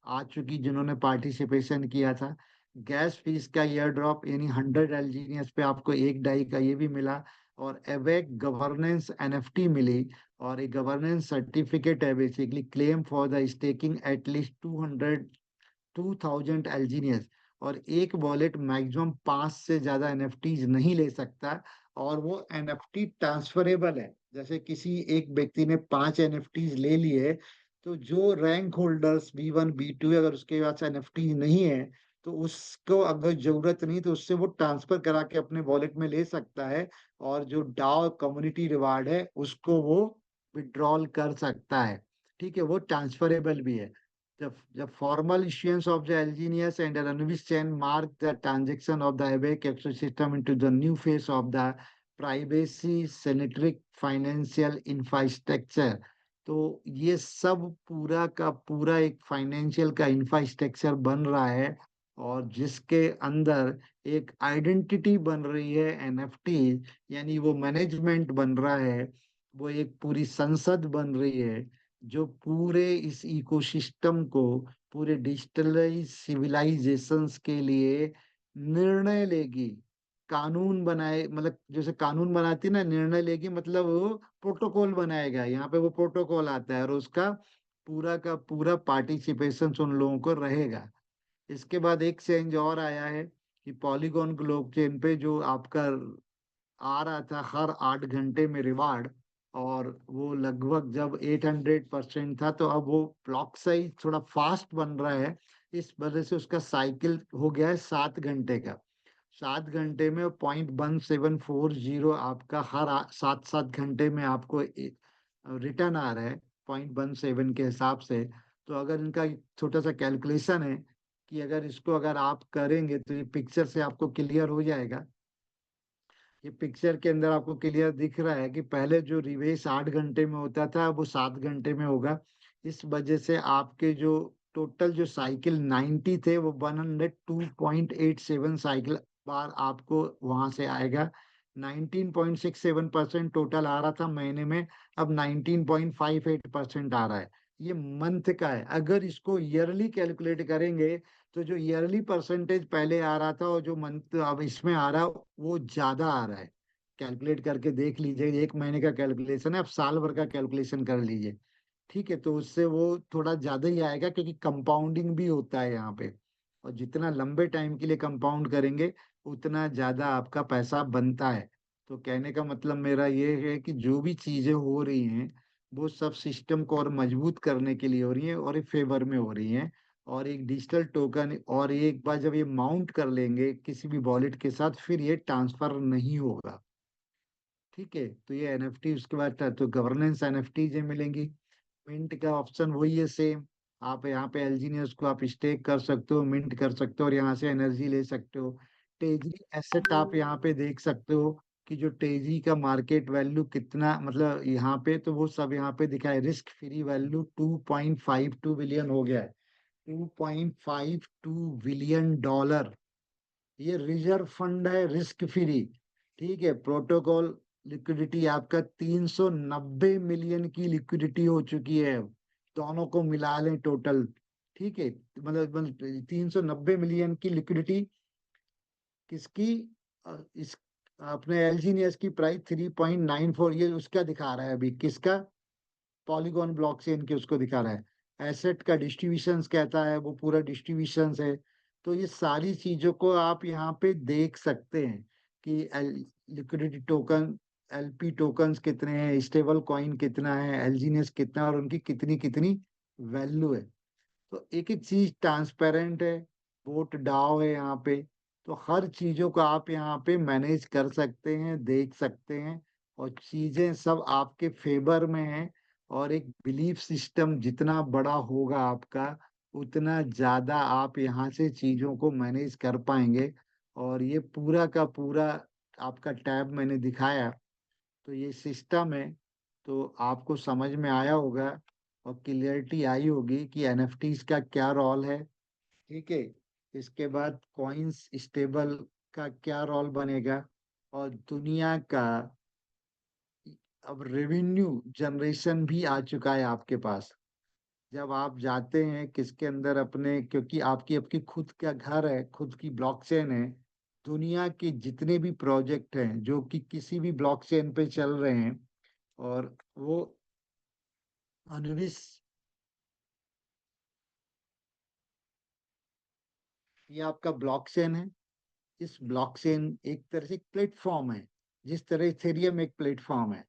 आ चुकी जिन्होंने पार्टिसिपेशन किया था। गैस फीस का ईयर ड्रॉप, यानी 100 एलजीनियस पे आपको 1 डाई का ये भी मिला। और एवेक गवर्नेंस एनएफटी मिली। और एक गवर्नेंस सर्टिफिकेट है, basically claim for the staking at least 2,000 एल्जीनियस। और एक वॉलेट मैक्सिमम 5 से ज्यादा एनएफटीज नहीं ले सकता। और वो एनएफटी ट्रांसफरेबल है। जैसे किसी एक व्यक्ति ने 5 एनएफटीज ले लिए, तो जो रैंक होल्डर्स B1 B2, अगर उसके पास एनएफटीज नहीं है तो उसको अगर जरूरत नहीं तो उससे वो ट्रांसफर करा के अपने वॉलेट में ले सकता है। और जो डाओ कम्युनिटी रिवार्ड है उसको वो विड्रॉल कर सकता है। ठीक है, वो ट्रांसफरेबल भी है। The formal issuance of the Algenius and Anubis chain mark the transition of the ABAC ecosystem into the new phase of the privacy-centric financial infrastructure। तो ये सब पूरा का पूरा एक फाइनेंशियल का इंफ्रास्ट्रक्चर बन रहा है। और जिसके अंदर एक आइडेंटिटी बन रही है एनएफटी, यानी वो मैनेजमेंट बन रहा है। वो एक पूरी संसद बन रही है जो पूरे इस इकोसिस्टम को, पूरे डिजिटलाइज सिविलाइजेशंस के लिए निर्णय लेगी, कानून बनाए, मतलब जैसे कानून बनाती है ना, निर्णय लेगी मतलब वो प्रोटोकॉल बनाएगा। यहाँ पे वो प्रोटोकॉल आता है और उसका पूरा का पूरा पार्टिसिपेशन उन लोगों को रहेगा। इसके बाद एक चेंज और आया है कि पॉलीगॉन ब्लॉकचेन पे जो आपका आ रहा था हर 8 घंटे में रिवार्ड, और वो लगभग जब 800% था, तो अब वो ब्लॉक साइज थोड़ा फास्ट बन रहा है। इस वजह से उसका साइकिल हो गया है 7 घंटे का। 7 घंटे में 0.1740 आपका हर 7 7 घंटे में आपको रिटर्न आ रहा है 0.17 के हिसाब से। तो अगर इनका एक छोटा सा कैलकुलेशन है कि अगर आप करेंगे तो ये पिक्चर से आपको क्लियर हो जाएगा। ये पिक्चर के अंदर आपको क्लियर दिख रहा है कि पहले जो रिवेश 8 घंटे में होता था वो 7 घंटे में होगा। इस वजह से आपके जो टोटल जो साइकिल 90 थे वो 102.87 साइकिल बार आपको वहां से आएगा। 19.67% टोटल आ रहा था महीने में, अब 19.58% आ रहा है। ये मंथ का है। अगर इसको ईयरली कैलकुलेट करेंगे तो जो ईयरली परसेंटेज पहले आ रहा था और जो मंथ अब इसमें आ रहा है वो ज्यादा आ रहा है। कैलकुलेट करके देख लीजिए, 1 महीने का कैलकुलेशन है, अब साल भर का कैलकुलेशन कर लीजिए। ठीक है, तो उससे वो थोड़ा ज्यादा ही आएगा क्योंकि कंपाउंडिंग भी होता है यहाँ पे। और जितना लंबे टाइम के लिए कंपाउंड करेंगे उतना ज्यादा आपका पैसा बनता है। तो कहने का मतलब मेरा ये है कि जो भी चीजें हो रही हैं वो सब सिस्टम को और मजबूत करने के लिए हो रही हैं और ये फेवर में हो रही हैं। और एक डिजिटल टोकन, और एक बार जब ये माउंट कर लेंगे किसी भी वॉलेट के साथ, फिर ये ट्रांसफर नहीं होगा। ठीक है, तो ये एनएफटी उसके बाद तो गवर्नेंस एनएफटी जो मिलेंगी। मिंट का ऑप्शन वही है सेम। आप यहाँ पे एलजीनियस को आप स्टेक कर सकते हो, मिंट कर सकते हो और यहाँ से एनर्जी ले सकते हो। तेजी एसेट आप यहाँ पे देख सकते हो कि जो तेजी का मार्केट वैल्यू कितना, मतलब यहाँ पे तो वो सब यहाँ पे दिखा है। रिस्क फ्री वैल्यू 2.52 बिलियन हो गया है। 2.52 बिलियन डॉलर। ये रिजर्व फंड है, रिस्क फ्री। ठीक है, प्रोटोकॉल लिक्विडिटी आपका 390 मिलियन की लिक्विडिटी हो चुकी है। दोनों को मिला लें टोटल। ठीक है, मतलब 390 मिलियन की लिक्विडिटी किसकी? इस अपने एलजीनियस की प्राइस 3.94, ये उसका दिखा रहा है अभी किसका? पॉलीगॉन ब्लॉकचेन के उसको दिखा रहा है। एसेट का डिस्ट्रीब्यूशंस कहता है, वो पूरा डिस्ट्रीब्यूशंस है। तो ये सारी चीजों को आप यहाँ पे देख सकते हैं कि लिक्विडिटी टोकन, एलपी टोकन्स कितने हैं, स्टेबल कॉइन कितना है, एलजीनियस कितना है और उनकी कितनी कितनी वैल्यू है। तो एक एक चीज ट्रांसपेरेंट है। वोट डाउ है यहाँ पे। तो हर चीजों को आप यहाँ पे मैनेज कर सकते हैं, देख सकते हैं, और चीजें सब आपके फेवर में हैं। और एक बिलीफ सिस्टम जितना बड़ा होगा आपका, उतना ज्यादा आप यहाँ से चीजों को मैनेज कर पाएंगे। और ये पूरा का पूरा आपका टैब मैंने दिखाया, तो ये सिस्टम है। तो आपको समझ में आया होगा और क्लियरिटी आई होगी कि एनएफटीज का क्या रोल है। ठीक है, इसके बाद कॉइन्स स्टेबल का क्या रोल बनेगा, और दुनिया का अब रेवेन्यू जनरेशन भी आ चुका है आपके पास। जब आप जाते हैं किसके अंदर अपने, क्योंकि आपकी आपकी खुद का घर है, खुद की ब्लॉकचेन है। दुनिया के जितने भी प्रोजेक्ट हैं जो कि किसी भी ब्लॉकचेन पे चल रहे हैं, और वो अनुविस, ये आपका ब्लॉकचेन है। इस ब्लॉकचेन एक तरह से एक प्लेटफॉर्म है, जिस तरह इथेरियम एक प्लेटफॉर्म है।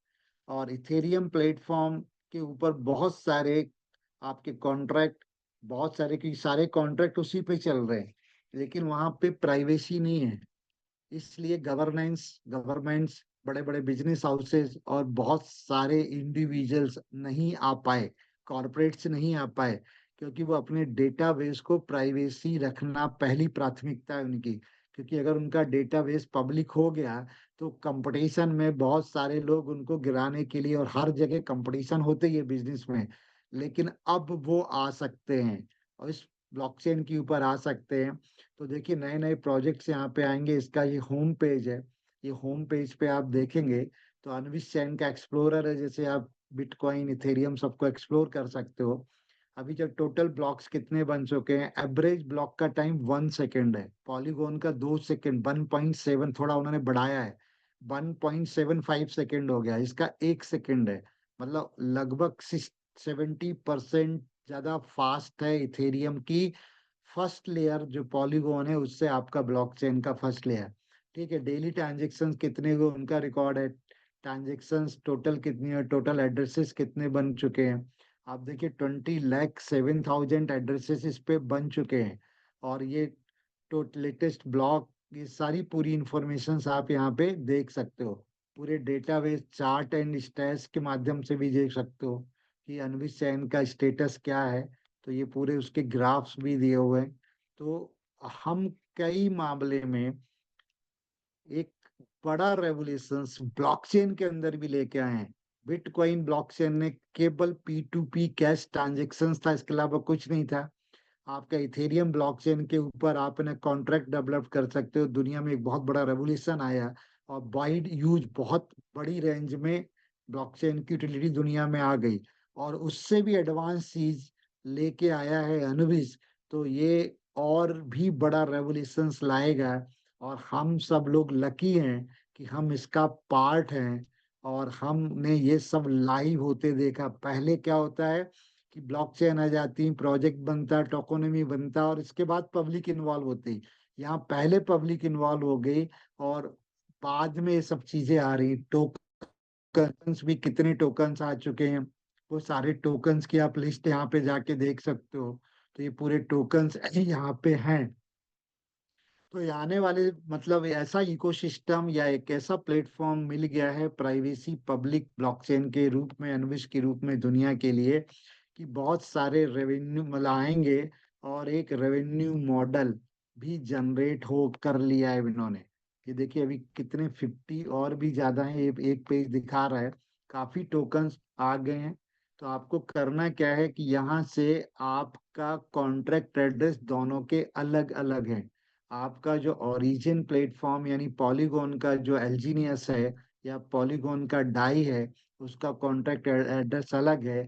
और इथेरियम प्लेटफॉर्म के ऊपर बहुत सारे आपके कॉन्ट्रैक्ट, बहुत सारे की सारे कॉन्ट्रैक्ट उसी पे चल रहे हैं, लेकिन वहां पे प्राइवेसी नहीं है। इसलिए गवर्नमेंट्स, बड़े बड़े बिजनेस हाउसेस और बहुत सारे इंडिविजुअल्स नहीं आ पाए, कॉरपोरेट्स नहीं आ पाए, क्योंकि वो अपने डेटाबेस को प्राइवेसी रखना पहली प्राथमिकता है उनकी। क्योंकि अगर उनका डेटाबेस पब्लिक हो गया तो कंपटीशन में बहुत सारे लोग उनको गिराने के लिए, और हर जगह कंपटीशन होते ही है बिजनेस में, लेकिन अब वो आ सकते हैं और इस ब्लॉकचेन के ऊपर आ सकते हैं। तो देखिए नए नए प्रोजेक्ट्स यहाँ पे आएंगे। इसका ये होम पेज है। ये होम पेज पे आप देखेंगे तो अनविश चैन का एक्सप्लोरर है, जैसे आप बिटकॉइन इथेरियम सबको एक्सप्लोर कर सकते हो। अभी जो टोटल ब्लॉक्स कितने बन चुके हैं, एवरेज ब्लॉक का टाइम 1 सेकेंड है, पॉलीगॉन का 2 सेकेंड, 1.7, थोड़ा उन्होंने बढ़ाया है, 1.75 सेकेंड हो गया, इसका 1 सेकेंड है। मतलब लगभग 70% ज्यादा फास्ट है इथेरियम की फर्स्ट लेयर जो पॉलीगॉन है उससे, आपका ब्लॉकचेन का फर्स्ट लेयर। ठीक है, डेली ट्रांजेक्शन कितने को उनका रिकॉर्ड है, ट्रांजेक्शन टोटल कितनी है, टोटल एड्रेसेस कितने बन चुके हैं। आप देखिए 20,07,000 एड्रेसेस इस पे बन चुके हैं। और ये लेटेस्ट ब्लॉक, ये सारी पूरी इंफॉर्मेशन आप यहाँ पे देख सकते हो। पूरे डेटाबेस चार्ट एंड स्टैट्स के माध्यम से भी देख सकते हो कि अनविश चैन का स्टेटस क्या है। तो ये पूरे उसके ग्राफ्स भी दिए हुए हैं। तो हम कई मामले में एक बड़ा रेवोल्यूशन ब्लॉकचेन के अंदर भी लेके आए हैं। बिटकॉइन ब्लॉकचेन ने केवल P2P कैश ट्रांजेक्शन्स था, इसके अलावा कुछ नहीं था। आपका इथेरियम ब्लॉकचेन के ऊपर आप अपने कॉन्ट्रैक्ट डेवलप कर सकते हो। दुनिया में एक बहुत बड़ा रेवोल्यूशन आया और वाइड यूज, बहुत बड़ी रेंज में ब्लॉकचेन की यूटिलिटी दुनिया में आ गई। और उससे भी एडवांस चीज लेके आया है अनुविज। तो ये और भी बड़ा रेवोल्यूशन लाएगा। और हम सब लोग लकी हैं कि हम इसका पार्ट हैं और हमने ये सब लाइव होते देखा। पहले क्या होता है कि ब्लॉकचेन आ जाती, प्रोजेक्ट बनता, टोकोनॉमी बनता और इसके बाद पब्लिक इन्वॉल्व होती। यहाँ पहले पब्लिक इन्वॉल्व हो गई और बाद में ये सब चीजें आ रही। टोकन्स भी कितने टोकन्स आ चुके हैं, वो सारे टोकन्स की आप लिस्ट यहाँ पे जाके देख सकते हो। तो ये पूरे टोकन्स यहाँ पे हैं। तो ये आने वाले, मतलब ऐसा इकोसिस्टम या एक ऐसा प्लेटफॉर्म मिल गया है प्राइवेसी पब्लिक ब्लॉकचेन के रूप में, अनविश के रूप में दुनिया के लिए, कि बहुत सारे रेवेन्यू मिलाएंगे। और एक रेवेन्यू मॉडल भी जनरेट हो कर लिया है इन्होंने। ये देखिए अभी कितने 50 और भी ज्यादा है, ये एक पेज दिखा रहा है, काफी टोकन्स आ गए हैं। तो आपको करना क्या है कि यहाँ से आपका कॉन्ट्रैक्ट एड्रेस दोनों के अलग अलग है। आपका जो ओरिजिन प्लेटफॉर्म यानी पॉलीगॉन का जो एल्जीनियस है या पॉलीगॉन का डाई है, उसका कॉन्ट्रैक्ट एड्रेस अलग है।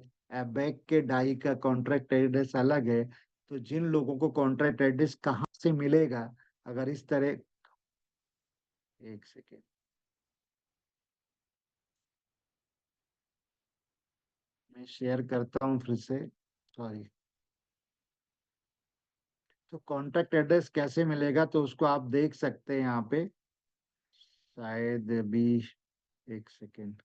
बैक के डाई का कॉन्ट्रैक्ट एड्रेस अलग है। तो जिन लोगों को कॉन्ट्रैक्ट एड्रेस कहाँ से मिलेगा, अगर इस तरह, एक सेकेंड मैं शेयर करता हूँ फिर से, सॉरी। तो कॉन्ट्रैक्ट एड्रेस कैसे मिलेगा, तो उसको आप देख सकते हैं यहाँ पे, शायद भी, एक सेकेंड।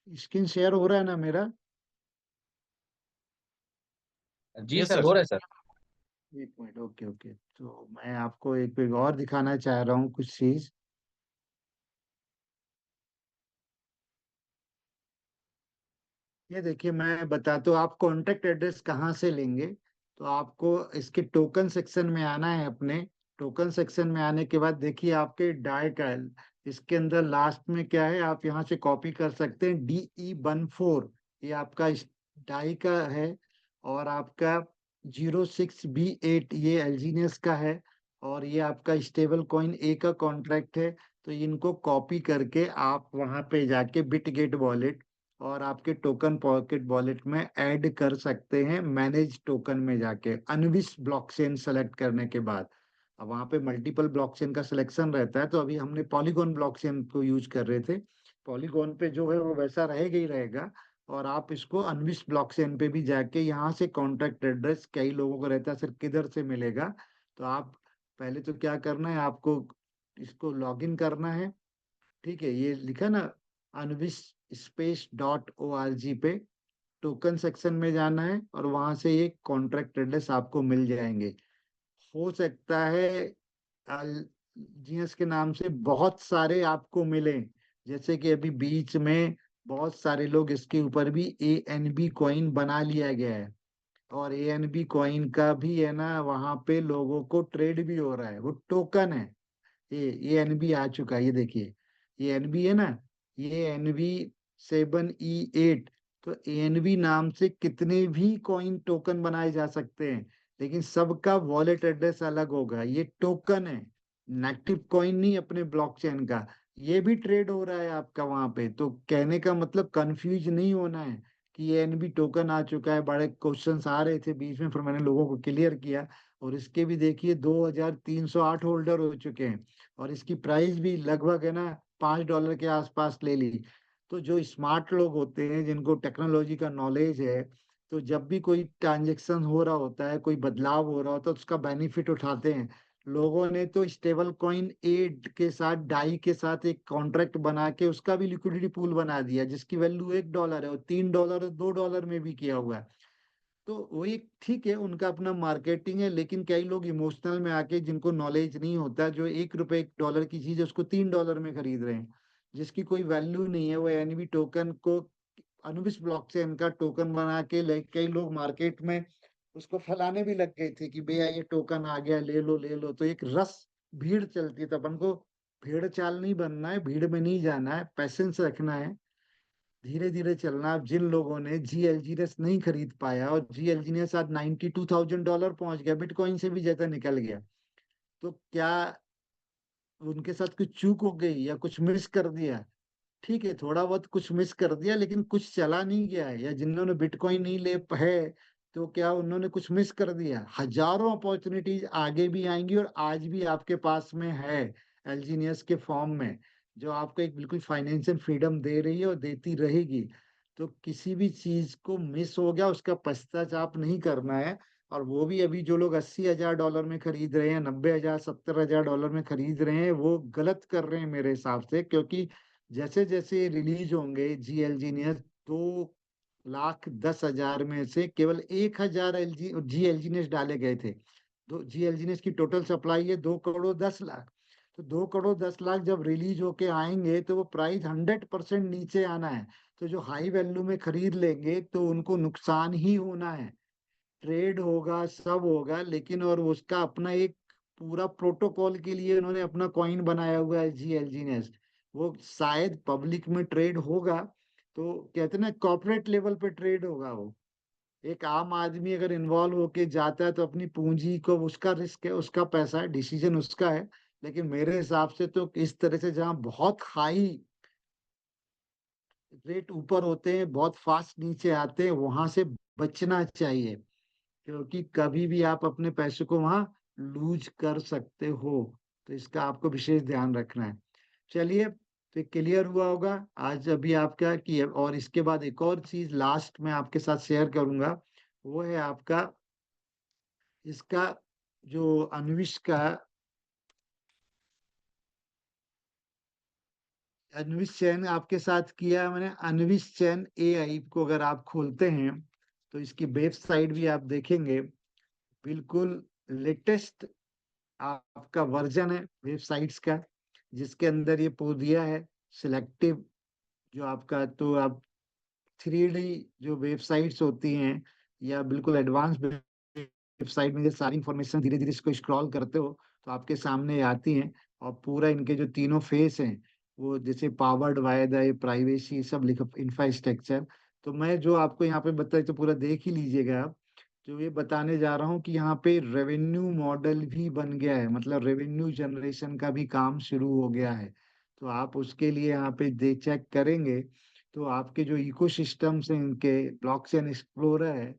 स्क्रीन शेयर हो रहा है ना मेरा? जी यस सर, सर। हो रहा है सर। एक मिनट, ओके ओके, तो मैं आपको एक पेज और दिखाना चाह रहा हूँ कुछ चीज। ये देखिए मैं बताता हूँ आप कॉन्टेक्ट एड्रेस कहाँ से लेंगे। तो आपको इसके टोकन सेक्शन में आना है अपने। टोकन सेक्शन में आने के बाद देखिए आपके डाई का, इसके अंदर लास्ट में क्या है, आप यहाँ से कॉपी कर सकते हैं, DE14, ये आपका डाई का है। और आपका 06B8 ये एल्जीनियस का है। और ये आपका स्टेबल कॉइन ए का कॉन्ट्रैक्ट है। तो इनको कॉपी करके आप वहां पे जाके बिटगेट वॉलेट और आपके टोकन पॉकेट वॉलेट में ऐड कर सकते हैं, मैनेज टोकन में जाके अनविश ब्लॉकचेन सेलेक्ट करने के बाद। अब वहाँ पे मल्टीपल ब्लॉकचेन का सिलेक्शन रहता है, तो अभी हमने पॉलीगॉन ब्लॉकचेन को यूज कर रहे थे। पॉलीगॉन पे जो है वो वैसा रहेगा ही रहेगा। और आप इसको अनविश ब्लॉकचेन पे भी जाके यहाँ से कॉन्टैक्ट एड्रेस कई लोगों को रहता है सर किधर से मिलेगा। तो आप पहले तो क्या करना है, आपको इसको लॉगिन करना है। ठीक है, ये लिखा ना अनविश space.org पे टोकन सेक्शन में जाना है और वहां से ये कॉन्ट्रैक्ट एड्रेस आपको मिल जाएंगे। हो सकता है जीएस के नाम से बहुत सारे आपको मिले, जैसे कि अभी बीच में बहुत सारे लोग इसके ऊपर भी ANB कॉइन बना लिया गया है। और ANB कॉइन का भी है ना, वहां पे लोगों को ट्रेड भी हो रहा है, वो टोकन है। ये ANB आ चुका है, ये देखिए, ये एनबी है ना, ये एनबी 7E8। तो एएनबी नाम से कितने भी कॉइन टोकन बनाए जा सकते हैं, लेकिन सबका वॉलेट एड्रेस अलग होगा। ये टोकन है, नेटिव कॉइन नहीं अपने ब्लॉकचेन का। ये भी ट्रेड हो रहा है आपका वहां पे। तो कहने का मतलब कंफ्यूज नहीं होना है कि ये एनबी टोकन आ चुका है। बड़े क्वेश्चंस आ रहे थे बीच में, फिर मैंने लोगों को क्लियर किया। और इसके भी देखिए 2308 होल्डर हो चुके हैं, और इसकी प्राइस भी लगभग है ना $5 के आसपास ले ली। तो जो स्मार्ट लोग होते हैं, जिनको टेक्नोलॉजी का नॉलेज है, तो जब भी कोई ट्रांजेक्शन हो रहा होता है, कोई बदलाव हो रहा होता है, तो उसका बेनिफिट उठाते हैं। लोगों ने तो स्टेबल कॉइन एड के साथ, डाई के साथ एक कॉन्ट्रैक्ट बना के उसका भी लिक्विडिटी पूल बना दिया, जिसकी वैल्यू $1 है, और $3 और $2 में भी किया हुआ है। तो वो एक ठीक है, उनका अपना मार्केटिंग है। लेकिन कई लोग इमोशनल में आके, जिनको नॉलेज नहीं होता, जो ₹1 $1 की चीज है उसको $3 में खरीद रहे हैं, जिसकी कोई वैल्यू नहीं है। वो एनवी टोकन को, अनुबिस ब्लॉकचेन का टोकन बना के कई लोग मार्केट में उसको फैलाने भी लग गए थे कि भैया ये टोकन आ गया, ले लो ले लो। तो एक रस, भीड़ चलती है। तो अपन को भेड़ चाल नहीं बनना है, भीड़ में नहीं जाना है, पैसेंस रखना है, धीरे धीरे चलना। अब जिन लोगों ने GLGNS नहीं खरीद पाया, और GLGNS आज $92,000 पहुंच गया, बिटकॉइन से भी ज्यादा निकल गया, तो क्या उनके साथ कुछ चूक हो गई या कुछ मिस कर दिया? ठीक है, थोड़ा बहुत कुछ मिस कर दिया, लेकिन कुछ चला नहीं गया है। या जिन्होंने बिटकॉइन नहीं ले है, तो क्या उन्होंने कुछ मिस कर दिया? हजारों अपॉर्चुनिटीज आगे भी आएंगी, और आज भी आपके पास में है एलजीनियस के फॉर्म में, जो आपको एक बिल्कुल फाइनेंशियल फ्रीडम दे रही है और देती रहेगी। तो किसी भी चीज को मिस हो गया उसका पश्चाताप नहीं करना है। और वो भी अभी जो लोग $80,000 में खरीद रहे हैं, 90,000 $70,000 में खरीद रहे हैं, वो गलत कर रहे हैं मेरे हिसाब से। क्योंकि जैसे जैसे रिलीज होंगे GLGNS, 2,10,000 में से केवल 1,000 GLGNS डाले गए थे। दो GLGNS की टोटल सप्लाई है 2,10,00,000। तो 2,10,00,000 जब रिलीज होके आएंगे, तो वो प्राइस 100% नीचे आना है। तो जो हाई वैल्यू में खरीद लेंगे, तो उनको नुकसान ही होना है। ट्रेड होगा, सब होगा, लेकिन और उसका अपना एक पूरा प्रोटोकॉल के लिए उन्होंने अपना कॉइन बनाया हुआ है GLGNS। वो शायद पब्लिक में ट्रेड होगा, तो कहते हैं ना कॉर्पोरेट लेवल पे ट्रेड होगा वो। एक आम आदमी अगर इन्वॉल्व होके जाता है, तो अपनी पूंजी को, उसका रिस्क है, उसका पैसा है, डिसीजन उसका है। लेकिन मेरे हिसाब से तो इस तरह से जहाँ बहुत हाई रेट ऊपर होते हैं, बहुत फास्ट नीचे आते हैं, वहां से बचना चाहिए। क्योंकि कभी भी आप अपने पैसे को वहां लूज कर सकते हो। तो इसका आपको विशेष ध्यान रखना है। चलिए, तो क्लियर हुआ होगा आज अभी आपका कि। और इसके बाद एक और चीज लास्ट में आपके साथ शेयर करूंगा, वो है आपका इसका जो अन्विश का, अन्विश चैन आपके साथ किया है मैंने। अन्विश चैन AI को अगर आप खोलते हैं, तो इसकी वेबसाइट भी आप देखेंगे, बिल्कुल लेटेस्ट आपका वर्जन है वेबसाइट्स का, जिसके अंदर ये दिया है सिलेक्टिव, जो आपका, तो आप 3D जो वेबसाइट्स होती हैं, या बिल्कुल एडवांस वेबसाइट में ये सारी इंफॉर्मेशन धीरे धीरे इसको स्क्रॉल करते हो तो आपके सामने आती हैं। और पूरा इनके जो तीनों फेस हैं, वो जैसे पावर्ड बाय द प्राइवेसी, सब लिखा, इंफ्रास्ट्रक्चर। तो मैं जो आपको यहाँ पे बताई, तो पूरा देख ही लीजिएगा आप। जो ये बताने जा रहा हूँ कि यहाँ पे रेवेन्यू मॉडल भी बन गया है, मतलब रेवेन्यू जनरेशन का भी काम शुरू हो गया है। तो आप उसके लिए यहाँ पे दे चेक करेंगे, तो आपके जो इकोसिस्टम्स हैं इनके, ब्लॉकचेन एक्सप्लोरर है,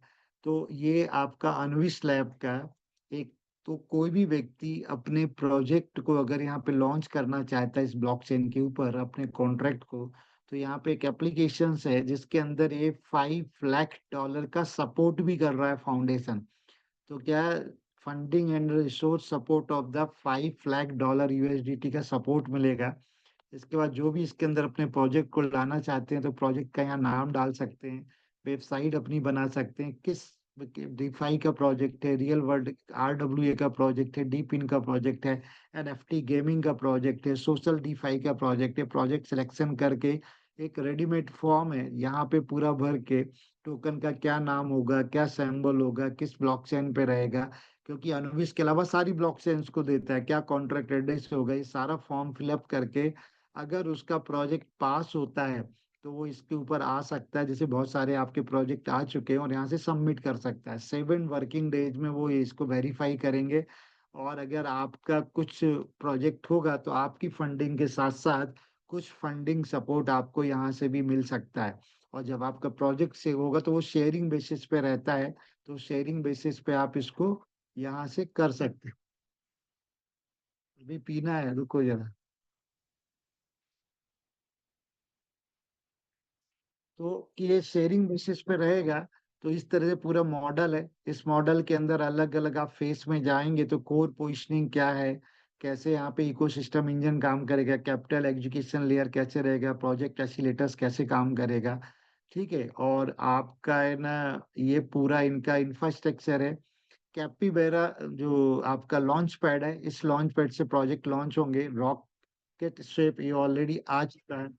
तो ये आपका अनविश लैब का एक, तो कोई भी व्यक्ति अपने प्रोजेक्ट को अगर यहाँ पे लॉन्च करना चाहता है इस ब्लॉकचेन के ऊपर अपने कॉन्ट्रैक्ट को, तो यहाँ पे एक एप्लीकेशन है जिसके अंदर ये $5 लाख का सपोर्ट भी कर रहा है फाउंडेशन। तो क्या, funding and resource support of the $5 lakh USDT का सपोर्ट मिलेगा। इसके बाद जो भी इसके अंदर अपने प्रोजेक्ट को लाना चाहते हैं, तो प्रोजेक्ट का यहाँ नाम डाल सकते हैं, वेबसाइट अपनी बना सकते हैं, किस डीफाई का प्रोजेक्ट है, रियल वर्ल्ड RWA का प्रोजेक्ट है, डीपिन का प्रोजेक्ट है, NFT गेमिंग का प्रोजेक्ट है, सोशल डीफाई का प्रोजेक्ट है। प्रोजेक्ट सिलेक्शन करके एक रेडीमेड फॉर्म है, यहाँ पे पूरा भर के टोकन का क्या नाम होगा, क्या सिंबल होगा, किस ब्लॉकचेन पे रहेगा, क्योंकि अनुविस के अलावा सारी ब्लॉकचेन्स को देता है, क्या कॉन्ट्रैक्ट एड्रेस होगा, ये सारा फॉर्म फिलअप करके अगर उसका प्रोजेक्ट पास होता है, तो वो इसके ऊपर आ सकता है। जैसे बहुत सारे आपके प्रोजेक्ट आ चुके हैं और यहाँ से सबमिट कर सकता है। 7 वर्किंग डेज में वो इसको वेरीफाई करेंगे, और अगर आपका कुछ प्रोजेक्ट होगा तो आपकी फंडिंग के साथ साथ कुछ फंडिंग सपोर्ट आपको यहाँ से भी मिल सकता है। और जब आपका प्रोजेक्ट से होगा तो वो शेयरिंग बेसिस पे रहता है, तो शेयरिंग बेसिस पे आप इसको यहाँ से कर सकते हैं। अभी पीना है, रुको जरा। तो कि ये शेयरिंग बेसिस पे रहेगा। तो इस तरह से पूरा मॉडल है। इस मॉडल के अंदर अलग अलग आप फेस में जाएंगे तो कोर पोजिशनिंग क्या है, कैसे यहाँ पे इकोसिस्टम इंजन काम करेगा, कैपिटल एजुकेशन लेयर कैसे रहेगा, प्रोजेक्ट एसिलेटर्स कैसे काम करेगा। ठीक है, और आपका है ना, ये पूरा इनका इंफ्रास्ट्रक्चर है। कैपीबेरा जो आपका लॉन्च पैड है, इस लॉन्च पैड से प्रोजेक्ट लॉन्च होंगे। रॉकेट शेप ये ऑलरेडी आ चुका है।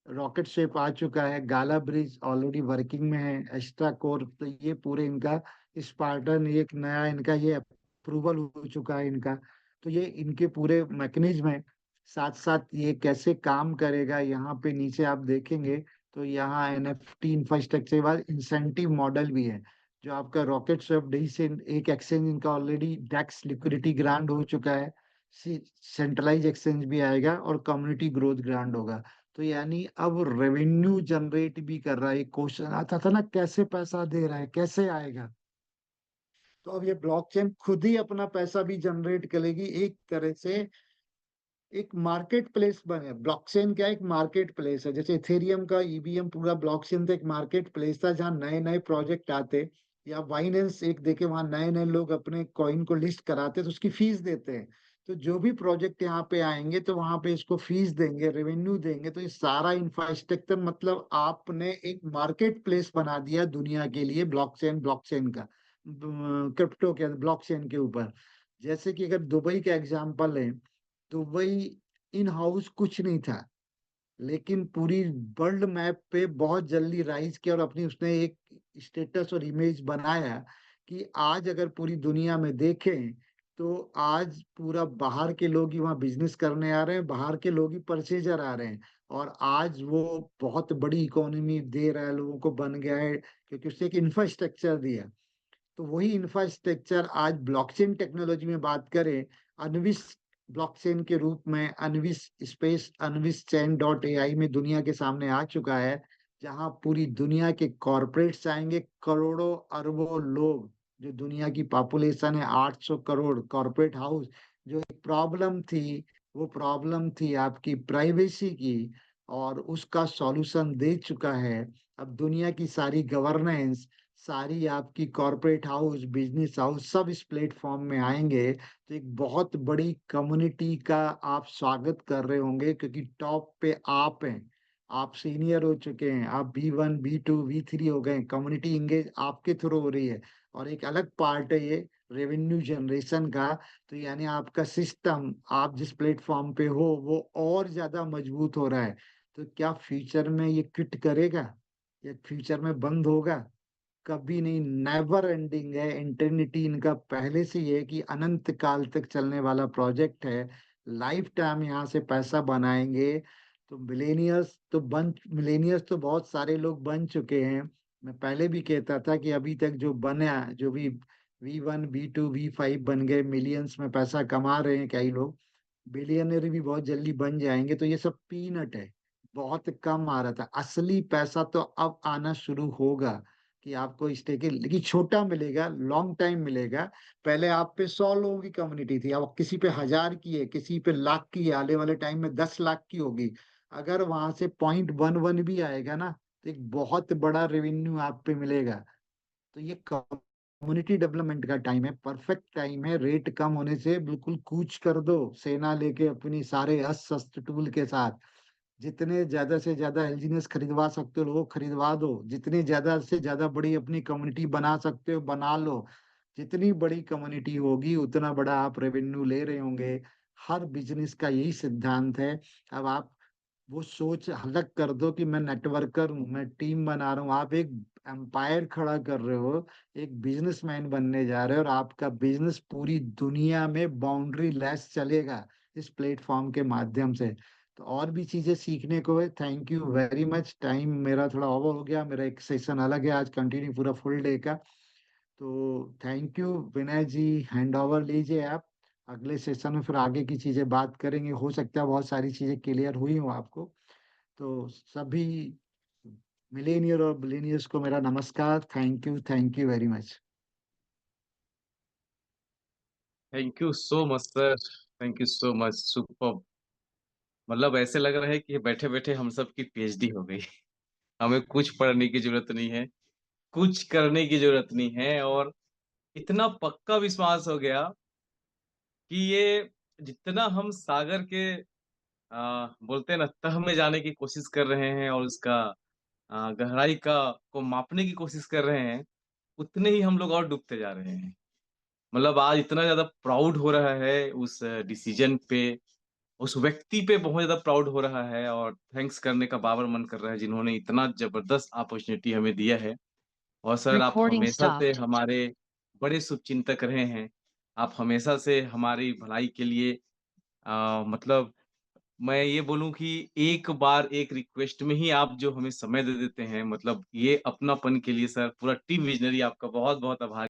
रॉकेट शेप आ चुका है। गाला ब्रिज ऑलरेडी वर्किंग में है। एक्स्ट्रा कोर, तो ये पूरे इनका स्पार्टन, एक नया इनका ये अप्रूवल हो चुका है इनका। तो ये इनके पूरे मैकेनिज्म है। साथ साथ ये कैसे काम करेगा, यहाँ पे नीचे आप देखेंगे तो यहाँ एनएफटी इंफ्रास्ट्रक्चर के बाद इंसेंटिव मॉडल भी है। जो आपका रॉकेट शेप डी से एक एक्सचेंज इनका ऑलरेडी डेक्स लिक्विडिटी ग्रांट हो चुका है। सेंट्रलाइज एक्सचेंज भी आएगा और कम्युनिटी ग्रोथ ग्रांट होगा। तो यानी अब रेवेन्यू जनरेट भी कर रहा है। एक क्वेश्चन आता था ना, कैसे पैसा दे रहा है, कैसे आएगा। तो अब ये ब्लॉकचेन खुद ही अपना पैसा भी जनरेट करेगी एक तरह से। एक मार्केट प्लेस बने। ब्लॉकचेन क्या है? एक मार्केट प्लेस है। जैसे इथेरियम का ईवीएम पूरा ब्लॉकचेन था, एक मार्केट प्लेस था जहाँ नए नए प्रोजेक्ट आते। या बाइनेंस एक देखे, वहां नए नए लोग अपने कॉइन को लिस्ट कराते तो उसकी फीस देते हैं। तो जो भी प्रोजेक्ट यहाँ पे आएंगे तो वहां पे इसको फीस देंगे, रेवेन्यू देंगे। तो ये सारा इंफ्रास्ट्रक्चर मतलब आपने एक मार्केट प्लेस बना दिया दुनिया के लिए, ब्लॉकचेन ब्लॉकचेन का, क्रिप्टो के ब्लॉकचेन के ऊपर। जैसे कि अगर दुबई का एग्जांपल है, दुबई इन हाउस कुछ नहीं था, लेकिन पूरी वर्ल्ड मैप पे बहुत जल्दी राइज किया और अपनी उसने एक स्टेटस और इमेज बनाया कि आज अगर पूरी दुनिया में देखें तो आज पूरा बाहर के लोग ही वहाँ बिजनेस करने आ रहे हैं, बाहर के लोग ही परचेजर आ रहे हैं। और आज वो बहुत बड़ी इकोनॉमी दे रहा है लोगों को, बन गया है क्योंकि उसने एक इंफ्रास्ट्रक्चर दिया। तो वही इंफ्रास्ट्रक्चर आज ब्लॉकचेन टेक्नोलॉजी में बात करें, अनविस ब्लॉकचेन के रूप में, अनविस स्पेस अनविस चैन डॉट एआई में दुनिया के सामने आ चुका है। जहां पूरी दुनिया के कॉरपोरेट्स आएंगे, करोड़ों अरबों लोग। जो दुनिया की पॉपुलेशन है 800 करोड़, कॉरपोरेट हाउस। जो एक प्रॉब्लम थी, वो प्रॉब्लम थी आपकी प्राइवेसी की, और उसका सॉल्यूशन दे चुका है। अब दुनिया की सारी गवर्नेंस, सारी आपकी कॉरपोरेट हाउस, बिजनेस हाउस, सब इस प्लेटफॉर्म में आएंगे। तो एक बहुत बड़ी कम्युनिटी का आप स्वागत कर रहे होंगे, क्योंकि टॉप पे आप हैं। आप सीनियर हो चुके हैं, आप B1 B2 B3 हो गए, कम्युनिटी इंगेज आपके थ्रू हो रही है। और एक अलग पार्ट है ये रेवेन्यू जनरेशन का। तो यानी आपका सिस्टम, आप जिस प्लेटफॉर्म पे हो वो और ज्यादा मजबूत हो रहा है। तो क्या फ्यूचर में ये किट करेगा या फ्यूचर में बंद होगा? कभी नहीं, नेवर एंडिंग है। इंटरनिटी इनका पहले से ही है कि अनंत काल तक चलने वाला प्रोजेक्ट है। लाइफ टाइम यहाँ से पैसा बनाएंगे। तो मिलेनियर्स तो बहुत सारे लोग बन चुके हैं। मैं पहले भी कहता था कि अभी तक जो बना, जो भी V1 B2 V5 बन गए, मिलियंस में पैसा कमा रहे हैं कई लोग, बिलियनर भी बहुत जल्दी बन जाएंगे। तो ये सब पीनट है। बहुत कम आ रहा था, असली पैसा तो अब आना शुरू होगा। कि आपको स्टेक लेकिन छोटा मिलेगा, लॉन्ग टाइम मिलेगा। पहले आप पे 100 लोगों की कम्युनिटी थी, अब किसी पे 1000 की है, किसी पे लाख की है, आने वाले टाइम में 10 लाख की होगी। अगर वहां से 0.11 भी आएगा ना, तो एक बहुत बड़ा रेवेन्यू आप पे मिलेगा। तो ये कम्युनिटी डेवलपमेंट का टाइम है, परफेक्ट टाइम है। रेट कम होने से बिल्कुल कूच कर दो, सेना लेके अपनी सारे अस्त्र शस्त्र टूल के साथ। जितने ज्यादा से ज्यादा एलजीनेस खरीदवा सकते हो लोगों को खरीदवा दो। जितनी ज्यादा से ज्यादा बड़ी अपनी कम्युनिटी बना सकते हो बना लो। जितनी बड़ी कम्युनिटी होगी उतना बड़ा आप रेवेन्यू ले रहे होंगे। हर बिजनेस का यही सिद्धांत है। अब आप वो सोच अलग कर दो कि मैं नेटवर्कर हूँ, मैं टीम बना रहा हूँ। आप एक एम्पायर खड़ा कर रहे हो, एक बिजनेसमैन बनने जा रहे हो, और आपका बिजनेस पूरी दुनिया में बाउंड्री लेस चलेगा इस प्लेटफॉर्म के माध्यम से। तो और भी चीज़ें सीखने को है। Thank you very much. Time मेरा थोड़ा ओवर हो गया, मेरा एक सेशन अलग है आज कंटिन्यू पूरा फुल डे का। तो thank you Vinay ji, hand over लीजिए आप। अगले सेशन में फिर आगे की चीज़ें बात करेंगे, हो सकता है बहुत सारी चीज़ें क्लियर हुई हो आपको। तो सभी मिलेनियर और बिलियनियर्स को मेरा नमस्कार। Thank you very much. Thank you so much sir. Thank you so much. Superb. मतलब ऐसे लग रहा है कि बैठे-बैठे हम सब की पीएचडी हो गई। हमें कुछ पढ़ने की ज़रूरत नहीं है, कुछ करने की ज़रूरत नहीं है और इतना पक्का विश्वास हो गया कि ये जितना हम सागर के बोलते हैं ना तह में जाने की कोशिश कर रहे हैं और उसका गहराई का को मापने की कोशिश कर रहे हैं, उतने ही हम लोग और डूबते जा रहे हैं। मतलब आज इतना ज़्यादा प्राउड हो रहा है उस डिसीज़न पे, उस व्यक्ति पे बहुत ज़्यादा प्राउड हो रहा है और थैंक्स करने का बार-बार मन कर रहा है जिन्होंने इतना ज़बरदस्त अपॉर्च्युनिटी हमें दिया है। और सर आप Recording हमेशा से stopped. हमारे बड़े शुभचिंतक रहे हैं। आप हमेशा से हमारी भलाई के लिए मतलब मैं ये बोलूँ कि एक बार एक रिक्वेस्ट में ही आप जो हमें समय दे देते हैं, मतलब ये अपनापन के लिए सर पूरा टीम विज़नरी आपका बहुत-बहुत आभारी